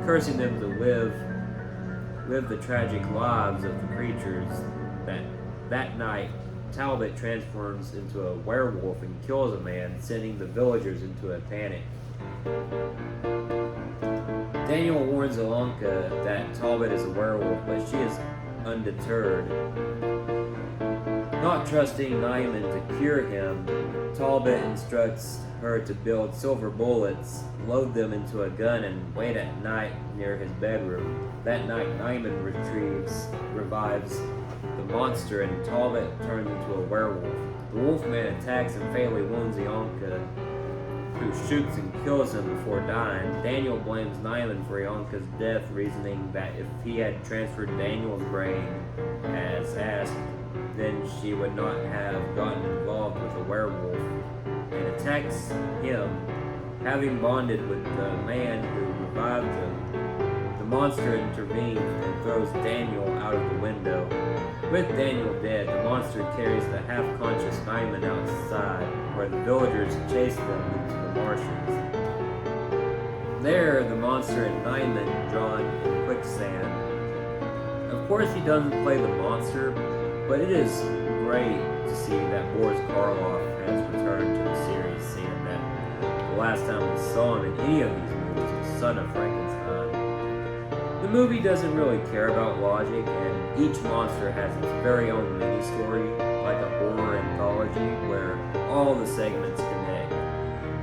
cursing them to live the tragic lives of the creatures. That night, Talbot transforms into a werewolf and kills a man, sending the villagers into a panic. Daniel warns Ianka that Talbot is a werewolf, but she is undeterred. Not trusting Nyman to cure him, Talbot instructs her to build silver bullets, load them into a gun, and wait at night near his bedroom. That night, Nyman revives the monster, and Talbot turns into a werewolf. The Wolfman attacks and fatally wounds Ianka, who shoots and kills him before dying. Daniel blames Nyman for Ianka's death, reasoning that if he had transferred Daniel's brain as asked, then she would not have gotten involved with the werewolf, and attacks him. Having bonded with the man who revived him, the monster intervenes and throws Daniel out of the window. With Daniel dead, the monster carries the half-conscious Nyman outside, where the villagers chase them into the marshes. There, the monster and Nyman drawn in quicksand. Of course, he doesn't play the monster, but it is great to see that Boris Karloff has returned to the series, seeing that the last time we saw him in any of these movies was Son of Frankenstein. The movie doesn't really care about logic, and each monster has its very own mini-story, like a horror anthology where all the segments connect.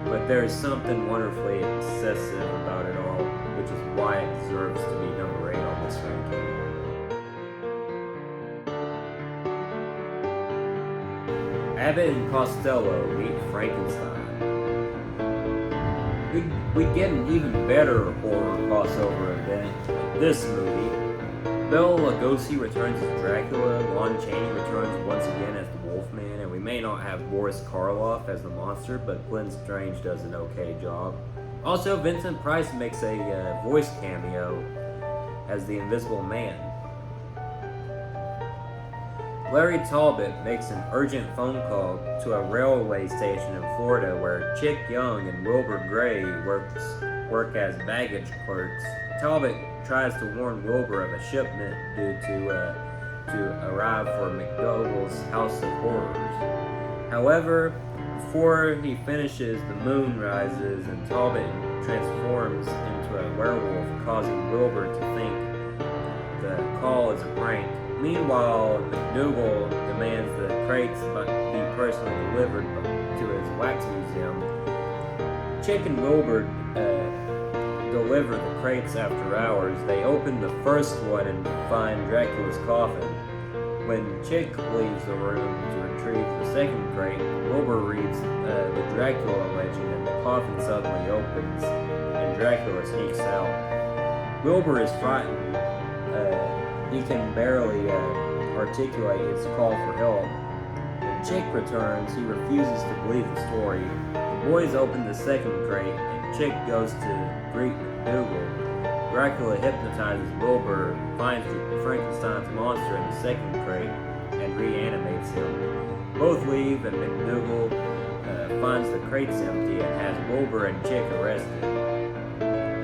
But there is something wonderfully obsessive about it all, which is why it deserves to be number 8 on this ranking. Abbott and Costello meet Frankenstein. We get an even better horror crossover event in this movie. Bela Lugosi returns as Dracula, Lon Chaney returns once again as the Wolfman, and we may not have Boris Karloff as the monster, but Glenn Strange does an okay job. Also, Vincent Price makes a voice cameo as the Invisible Man. Larry Talbot makes an urgent phone call to a railway station in Florida where Chick Young and Wilbur Gray work as baggage clerks. Talbot tries to warn Wilbur of a shipment due to arrive for McDougal's House of Horrors. However, before he finishes, the moon rises and Talbot transforms into a werewolf, causing Wilbur to think the call is a prank. Meanwhile, McDougal demands the crates be personally delivered to his wax museum. Chick and Wilbur deliver the crates after hours. They open the first one and find Dracula's coffin. When Chick leaves the room to retrieve the second crate, Wilbur reads the Dracula legend and the coffin suddenly opens and Dracula sneaks out. Wilbur is frightened. He can barely articulate his call for help. When Chick returns, he refuses to believe the story. The boys open the second crate, and Chick goes to greet McDougal. Dracula hypnotizes Wilbur, finds Frankenstein's monster in the second crate, and reanimates him. Both leave, and McDougal finds the crates empty and has Wilbur and Chick arrested.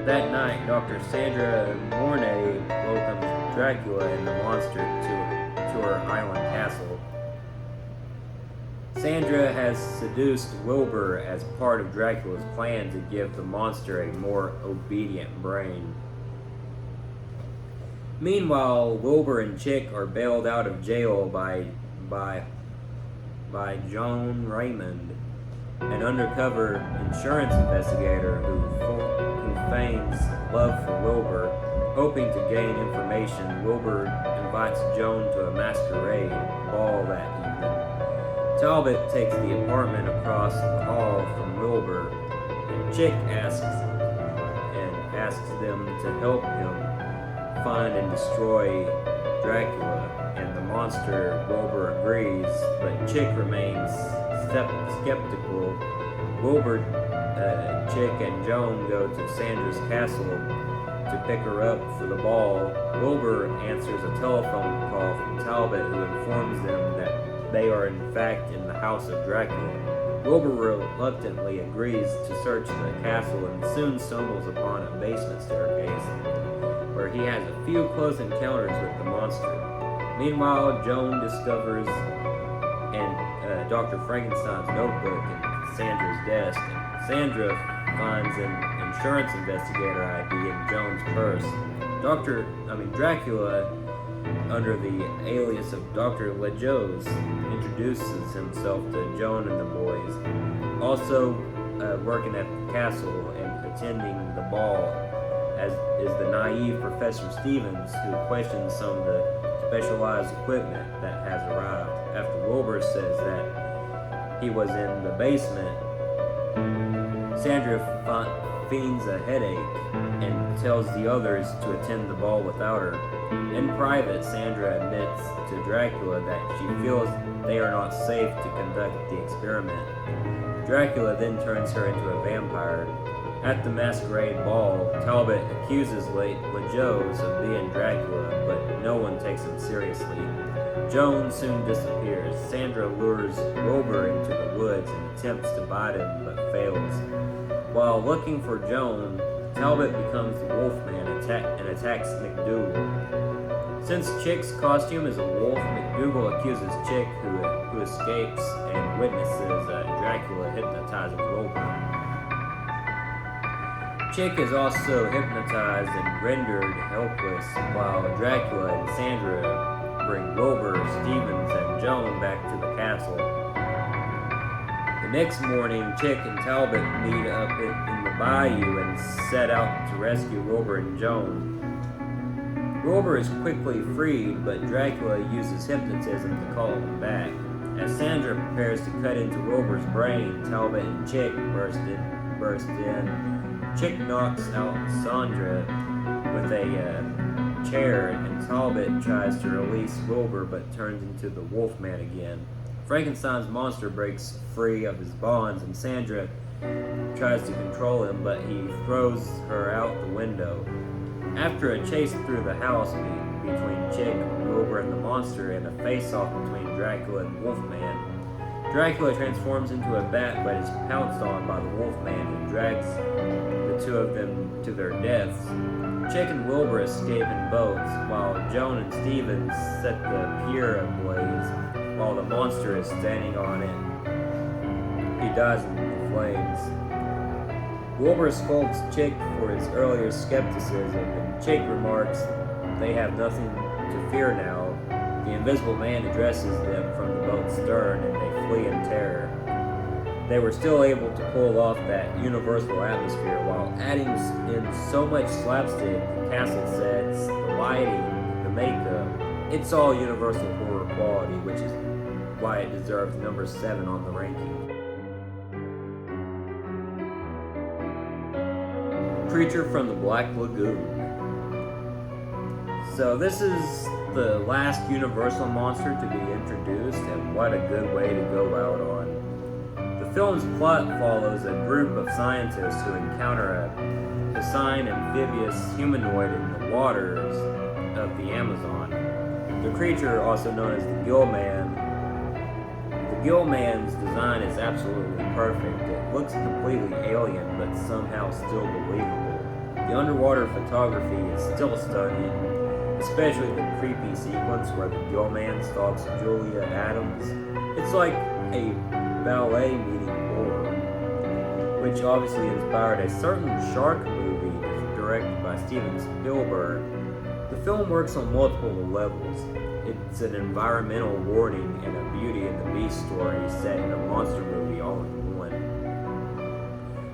That night, Dr. Sandra Mornay welcomes Dracula and the monster to her island castle. Sandra has seduced Wilbur as part of Dracula's plan to give the monster a more obedient brain. Meanwhile, Wilbur and Chick are bailed out of jail by Joan Raymond, an undercover insurance investigator who feigns love for Wilbur. Hoping to gain information, Wilbur invites Joan to a masquerade ball that evening. Talbot takes the apartment across the hall from Wilbur, and Chick asks them to help him find and destroy Dracula and the monster. Wilbur agrees, but Chick remains skeptical. Wilbur, Chick, and Joan go to Sandra's castle to pick her up for the ball. Wilbur answers a telephone call from Talbot, who informs them that they are in fact in the house of Dracula. Wilbur reluctantly agrees to search the castle and soon stumbles upon a basement staircase where he has a few close encounters with the monster. Meanwhile, Joan discovers Dr. Frankenstein's notebook in Sandra's desk. Sandra finds an insurance investigator ID in Joan's purse. Dracula, under the alias of Dr. Lejos, introduces himself to Joan and the boys. Also working at the castle and attending the ball as is the naive Professor Stevens, who questions some of the specialized equipment that has arrived. After Wilbur says that he was in the basement, Sandra feigns a headache and tells the others to attend the ball without her. In private, Sandra admits to Dracula that she feels they are not safe to conduct the experiment. Dracula then turns her into a vampire. At the masquerade ball, Talbot accuses Lejos of being Dracula, but no one takes him seriously. Joan soon disappears. Sandra lures Wilbur into the woods and attempts to bite him, but fails. While looking for Joan, Talbot becomes the Wolfman and attacks McDougal. Since Chick's costume is a wolf, McDougal accuses Chick, who escapes and witnesses Dracula hypnotizing Wilbur. Chick is also hypnotized and rendered helpless, while Dracula and Sandra bring Wilbur, Stevens, and Joan back to the castle. The next morning, Chick and Talbot meet up in the bayou and set out to rescue Wilbur and Joan. Wilbur is quickly freed, but Dracula uses hypnotism to call him back. As Sandra prepares to cut into Wilbur's brain, Talbot and Chick burst in. Chick knocks out Sandra with a chair, and Talbot tries to release Wilbur but turns into the Wolfman again. Frankenstein's monster breaks free of his bonds, and Sandra tries to control him, but he throws her out the window. After a chase through the house between Chick, Wilbur, and the monster, and a face-off between Dracula and Wolfman, Dracula transforms into a bat but is pounced on by the Wolfman, who drags the two of them to their deaths. Chick and Wilbur escape in boats, while Joan and Stevens set the pier ablaze while the monster is standing on it. He dies in the flames. Wilbur scolds Chick for his earlier skepticism, and Chick remarks they have nothing to fear now. The Invisible Man addresses them from the boat's stern, and they flee in terror. They were still able to pull off that universal atmosphere while adding in so much slapstick, the castle sets, the lighting, the makeup. It's all universal horror quality, which is why it deserves number 7 on the ranking. Creature from the Black Lagoon. So this is the last Universal monster to be introduced, and what a good way to go out on. The film's plot follows a group of scientists who encounter a Hessian amphibious humanoid in the waters of the Amazon. The creature, also known as the Gill-Man, the Gill-Man's design is absolutely perfect. It looks completely alien, but somehow still believable. The underwater photography is still stunning, especially the creepy sequence where the Gill-Man stalks Julia Adams. It's like a ballet meeting horror, which obviously inspired a certain shark movie directed by Steven Spielberg. The film works on multiple levels. It's an environmental warning and a Beauty and the Beast story set in a monster movie all in one.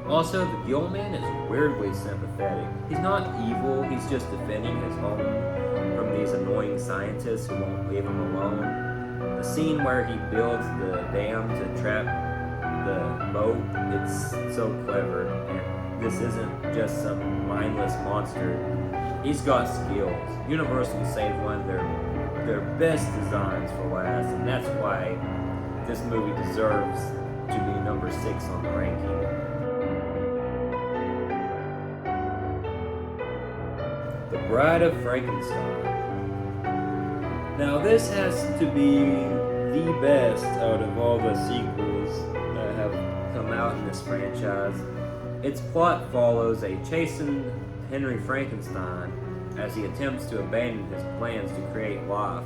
Also, the Gill-Man is weirdly sympathetic. He's not evil, he's just defending his home from these annoying scientists who won't leave him alone. The scene where he builds the dam to trap the boat, it's so clever. And this isn't just some mindless monster. He's got skills. Universal saved one of their best designs for last, and that's why this movie deserves to be number 6 on the ranking. The Bride of Frankenstein. Now this has to be the best out of all the sequels that have come out in this franchise. Its plot follows a chastened Henry Frankenstein as he attempts to abandon his plans to create life,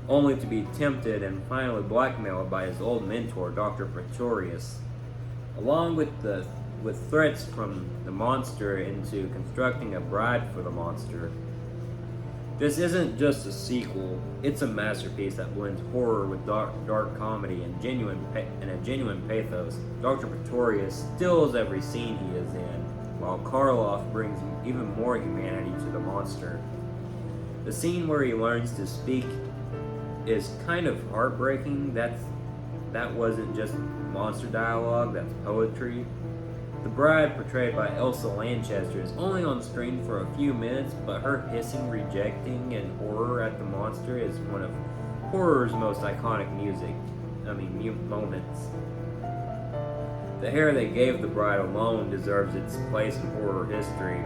only to be tempted and finally blackmailed by his old mentor, Dr. Pretorius, along with threats from the monster into constructing a bride for the monster. This isn't just a sequel, it's a masterpiece that blends horror with dark comedy and a genuine pathos. Dr. Pretorius steals every scene he is in, while Karloff brings even more humanity to the monster. The scene where he learns to speak is kind of heartbreaking. That wasn't just monster dialogue, that's poetry. The bride, portrayed by Elsa Lanchester, is only on screen for a few minutes, but her hissing, rejecting, and horror at the monster is one of horror's most iconic moments. The hair they gave the bride alone deserves its place in horror history.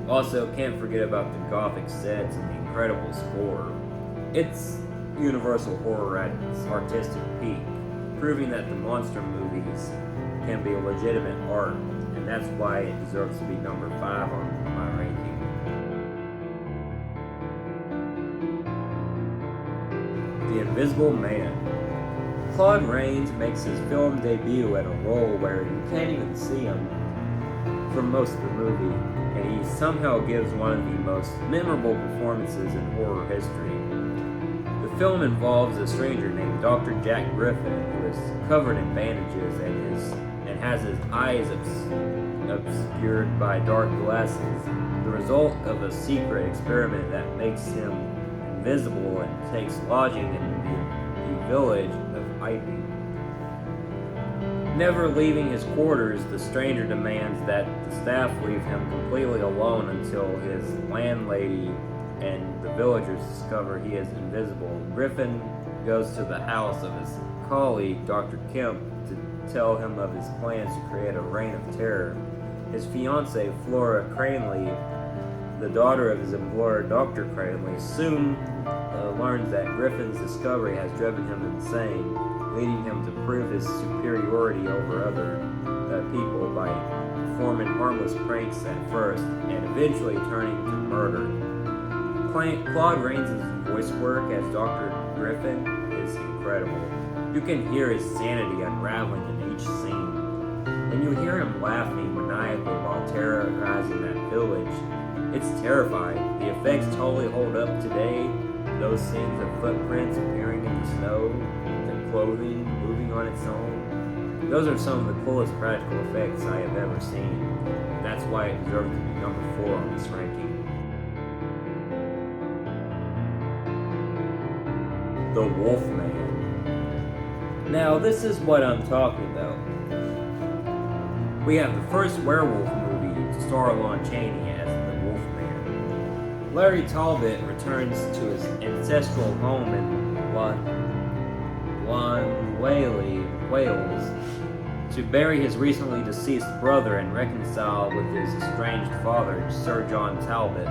Also, can't forget about the gothic sets and the incredible score. It's Universal horror at its artistic peak, proving that the monster movies can be legitimate art, and that's why it deserves to be number 5 on my ranking. The Invisible Man. Claude Rains makes his film debut at a role where you can't even see him for most of the movie, and he somehow gives one of the most memorable performances in horror history. The film involves a stranger named Dr. Jack Griffin, who is covered in bandages and has his eyes obscured by dark glasses, the result of a secret experiment that makes him invisible and takes lodging in the village of Iping. Never leaving his quarters, the stranger demands that the staff leave him completely alone until his landlady and the villagers discover he is invisible. Griffin goes to the house of his colleague, Dr. Kemp, to tell him of his plans to create a reign of terror. His fiancée, Flora Cranley, the daughter of his employer, Dr. Cranley, soon learns that Griffin's discovery has driven him insane, leading him to prove his superiority over other people by performing harmless pranks at first and eventually turning to murder. Claude Rains' voice work as Dr. Griffin is incredible. You can hear his sanity unraveling in each scene. When you hear him laughing maniacally while terrorizing that village, it's terrifying. The effects totally hold up today. Those scenes of footprints appearing in the snow, the clothing moving on its own, those are some of the coolest practical effects I have ever seen. That's why it deserves to be number 4 on this ranking. The Wolfman. Now, this is what I'm talking about. We have the first werewolf movie to star Lon Chaney as the Wolfman. Larry Talbot returns to his ancestral home in Llanwelly, Wales, to bury his recently deceased brother and reconcile with his estranged father, Sir John Talbot.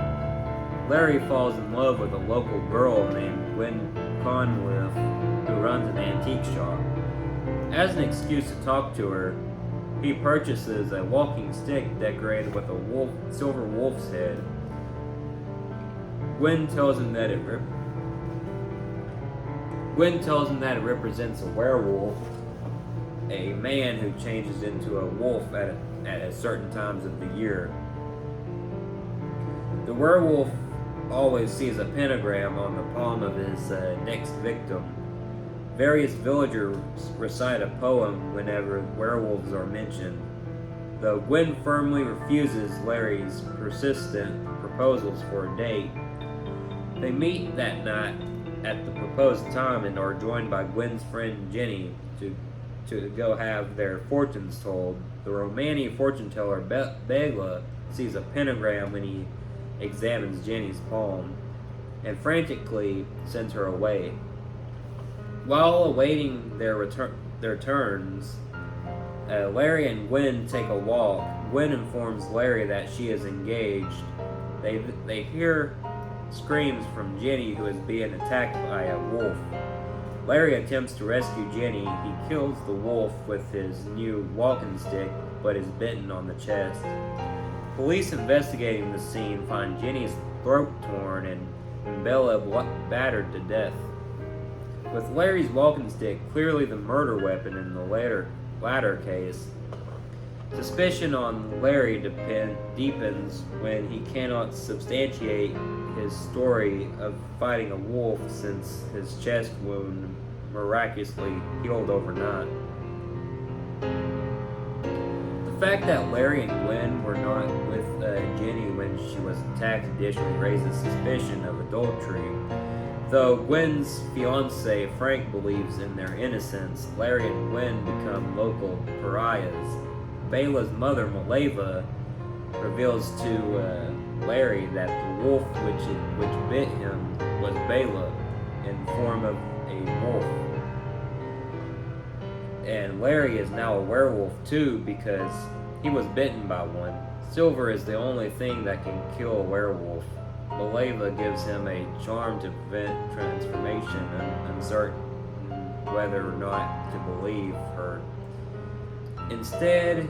Larry falls in love with a local girl named Gwen Conliffe, who runs an antique shop. As an excuse to talk to her, he purchases a walking stick decorated with a silver wolf's head. Gwen tells him that it represents a werewolf, a man who changes into a wolf at certain times of the year. The werewolf always sees a pentagram on the palm of his next victim. Various villagers recite a poem whenever werewolves are mentioned, though Gwen firmly refuses Larry's persistent proposals for a date. They meet that night at the proposed time and are joined by Gwen's friend Jenny to go have their fortunes told. The Romani fortune teller Bela sees a pentagram when he examines Jenny's palm and frantically sends her away. While awaiting their turns, Larry and Gwen take a walk. Gwen informs Larry that she is engaged. They hear screams from Jenny, who is being attacked by a wolf. Larry attempts to rescue Jenny. He kills the wolf with his new walking stick, but is bitten on the chest. Police investigating the scene find Jenny's throat torn and Bela battered to death. With Larry's walking stick clearly the murder weapon in the latter case, suspicion on Larry deepens when he cannot substantiate his story of fighting a wolf since his chest wound miraculously healed overnight. The fact that Larry and Gwen were not with Jenny when she was attacked additionally raises suspicion of adultery. Though Gwen's fiancé Frank believes in their innocence, Larry and Gwen become local pariahs. Bela's mother, Maleva, reveals to Larry that the wolf which bit him was Bela in the form of a wolf. And Larry is now a werewolf too because he was bitten by one. Silver is the only thing that can kill a werewolf. Maleva gives him a charm to prevent transformation, uncertain whether or not to believe her. Instead,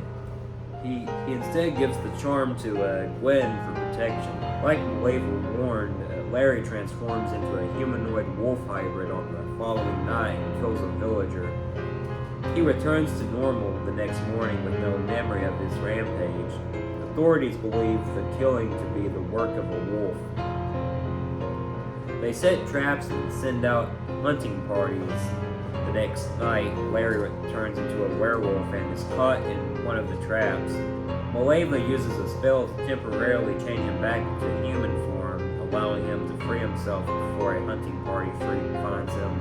he gives the charm to Gwen for protection. Like Maleva warned, Larry transforms into a humanoid wolf hybrid on the following night and kills a villager. He returns to normal the next morning with no memory of his rampage. Authorities believe the killing to be the work of a wolf. They set traps and send out hunting parties. The next night, Larry turns into a werewolf and is caught in one of the traps. Maleva uses a spell to temporarily change him back into human form, allowing him to free himself before a hunting party finds him.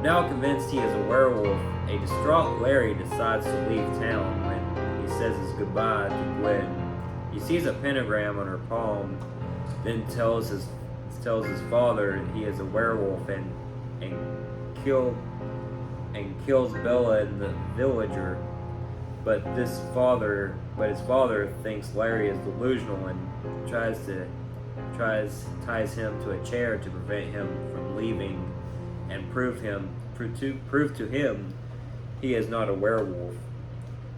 Now convinced he is a werewolf, a distraught Larry decides to leave town when he says his goodbye to Gwen. He sees a pentagram on her palm, then tells his father he is a werewolf and kills Bela and the villager. But his father thinks Larry is delusional and ties him to a chair to prevent him from leaving and prove to him he is not a werewolf.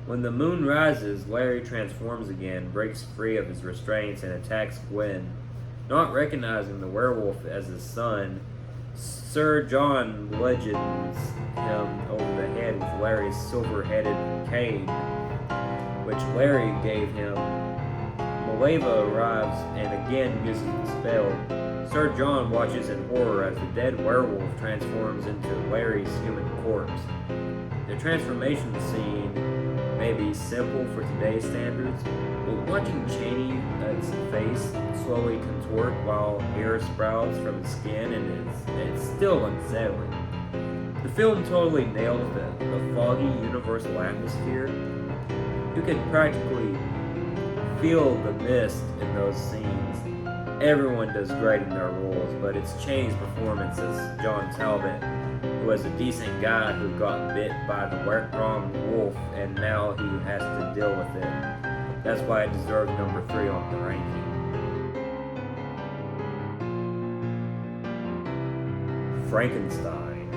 When the moon rises, Larry transforms again, breaks free of his restraints, and attacks Gwen. Not recognizing the werewolf as his son, Sir John bludgeons him over the head with Larry's silver-headed cane, which Larry gave him. Maleva arrives and again uses the spell. Sir John watches in horror as the dead werewolf transforms into Larry's human corpse. The transformation scene may be simple for today's standards, but watching Chaney's face slowly contort while hair sprouts from his skin and it's still unsettling. The film totally nails the foggy universal atmosphere. You can practically feel the mist in those scenes. Everyone does great in their roles, but it's Chaney's performance as John Talbot, who was a decent guy who got bit by the wrong wolf and now he has to deal with it. That's why it deserved number 3 on the ranking. Frankenstein.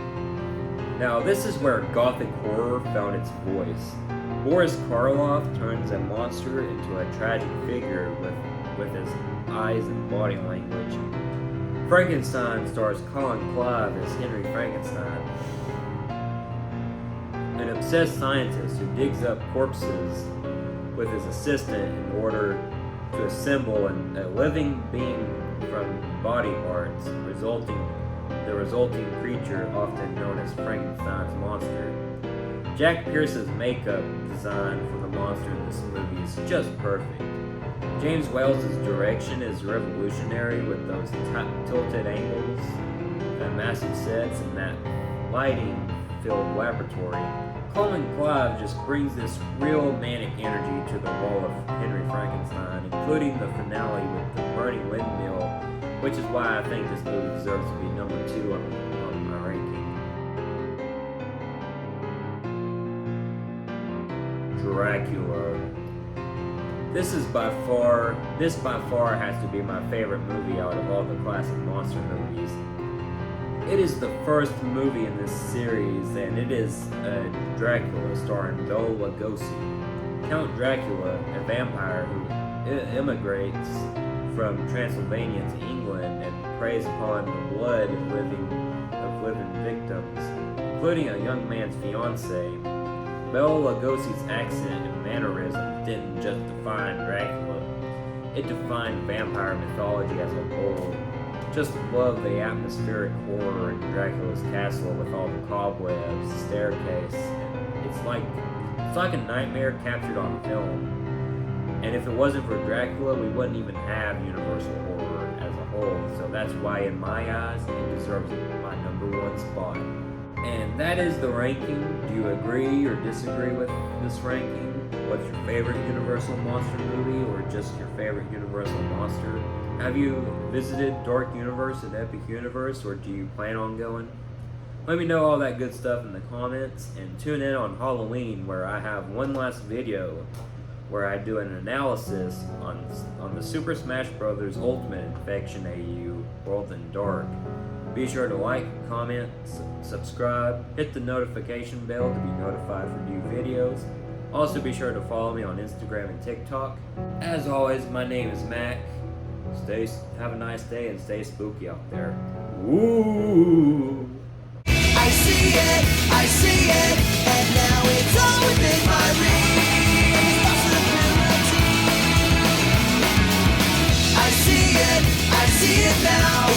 Now, this is where Gothic horror found its voice. Boris Karloff turns a monster into a tragic figure with his eyes and body language. Frankenstein stars Colin Clive as Henry Frankenstein, an obsessed scientist who digs up corpses with his assistant in order to assemble a living being from body parts, the resulting creature often known as Frankenstein's monster. Jack Pierce's makeup design for the monster in this movie is just perfect. James Wales' direction is revolutionary with those tilted angles and massive sets and that lighting-filled laboratory. Colin Clive just brings this real manic energy to the role of Henry Frankenstein, including the finale with the burning windmill, which is why I think this movie deserves to be number 2 on my ranking. Dracula. This by far has to be my favorite movie out of all the classic monster movies. It is the first movie in this series, and it is Dracula starring Bela Lugosi. Count Dracula, a vampire who immigrates from Transylvania to England and preys upon the blood of living victims, including a young man's fiancée. Bela Lugosi's accent and mannerisms didn't just define Dracula, it defined vampire mythology as a whole. Just love the atmospheric horror in Dracula's castle with all the cobwebs, the staircase. It's like a nightmare captured on film. And if it wasn't for Dracula, we wouldn't even have Universal horror as a whole. So that's why, in my eyes, it deserves my number 1 spot. And that is the ranking. Do you agree or disagree with this ranking? What's your favorite Universal monster movie, or just your favorite Universal monster? Have you visited Dark Universe and Epic Universe, or do you plan on going? Let me know all that good stuff in the comments, and tune in on Halloween, where I have one last video where I do an analysis on the Super Smash Bros. Ultimate Infection AU World in Dark. Be sure to like, comment, subscribe, hit the notification bell to be notified for new videos. Also be sure to follow me on Instagram and TikTok. As always, my name is Mac. Have a nice day and stay spooky out there. Woo! I see it, and now it's all within my reach. I see it now.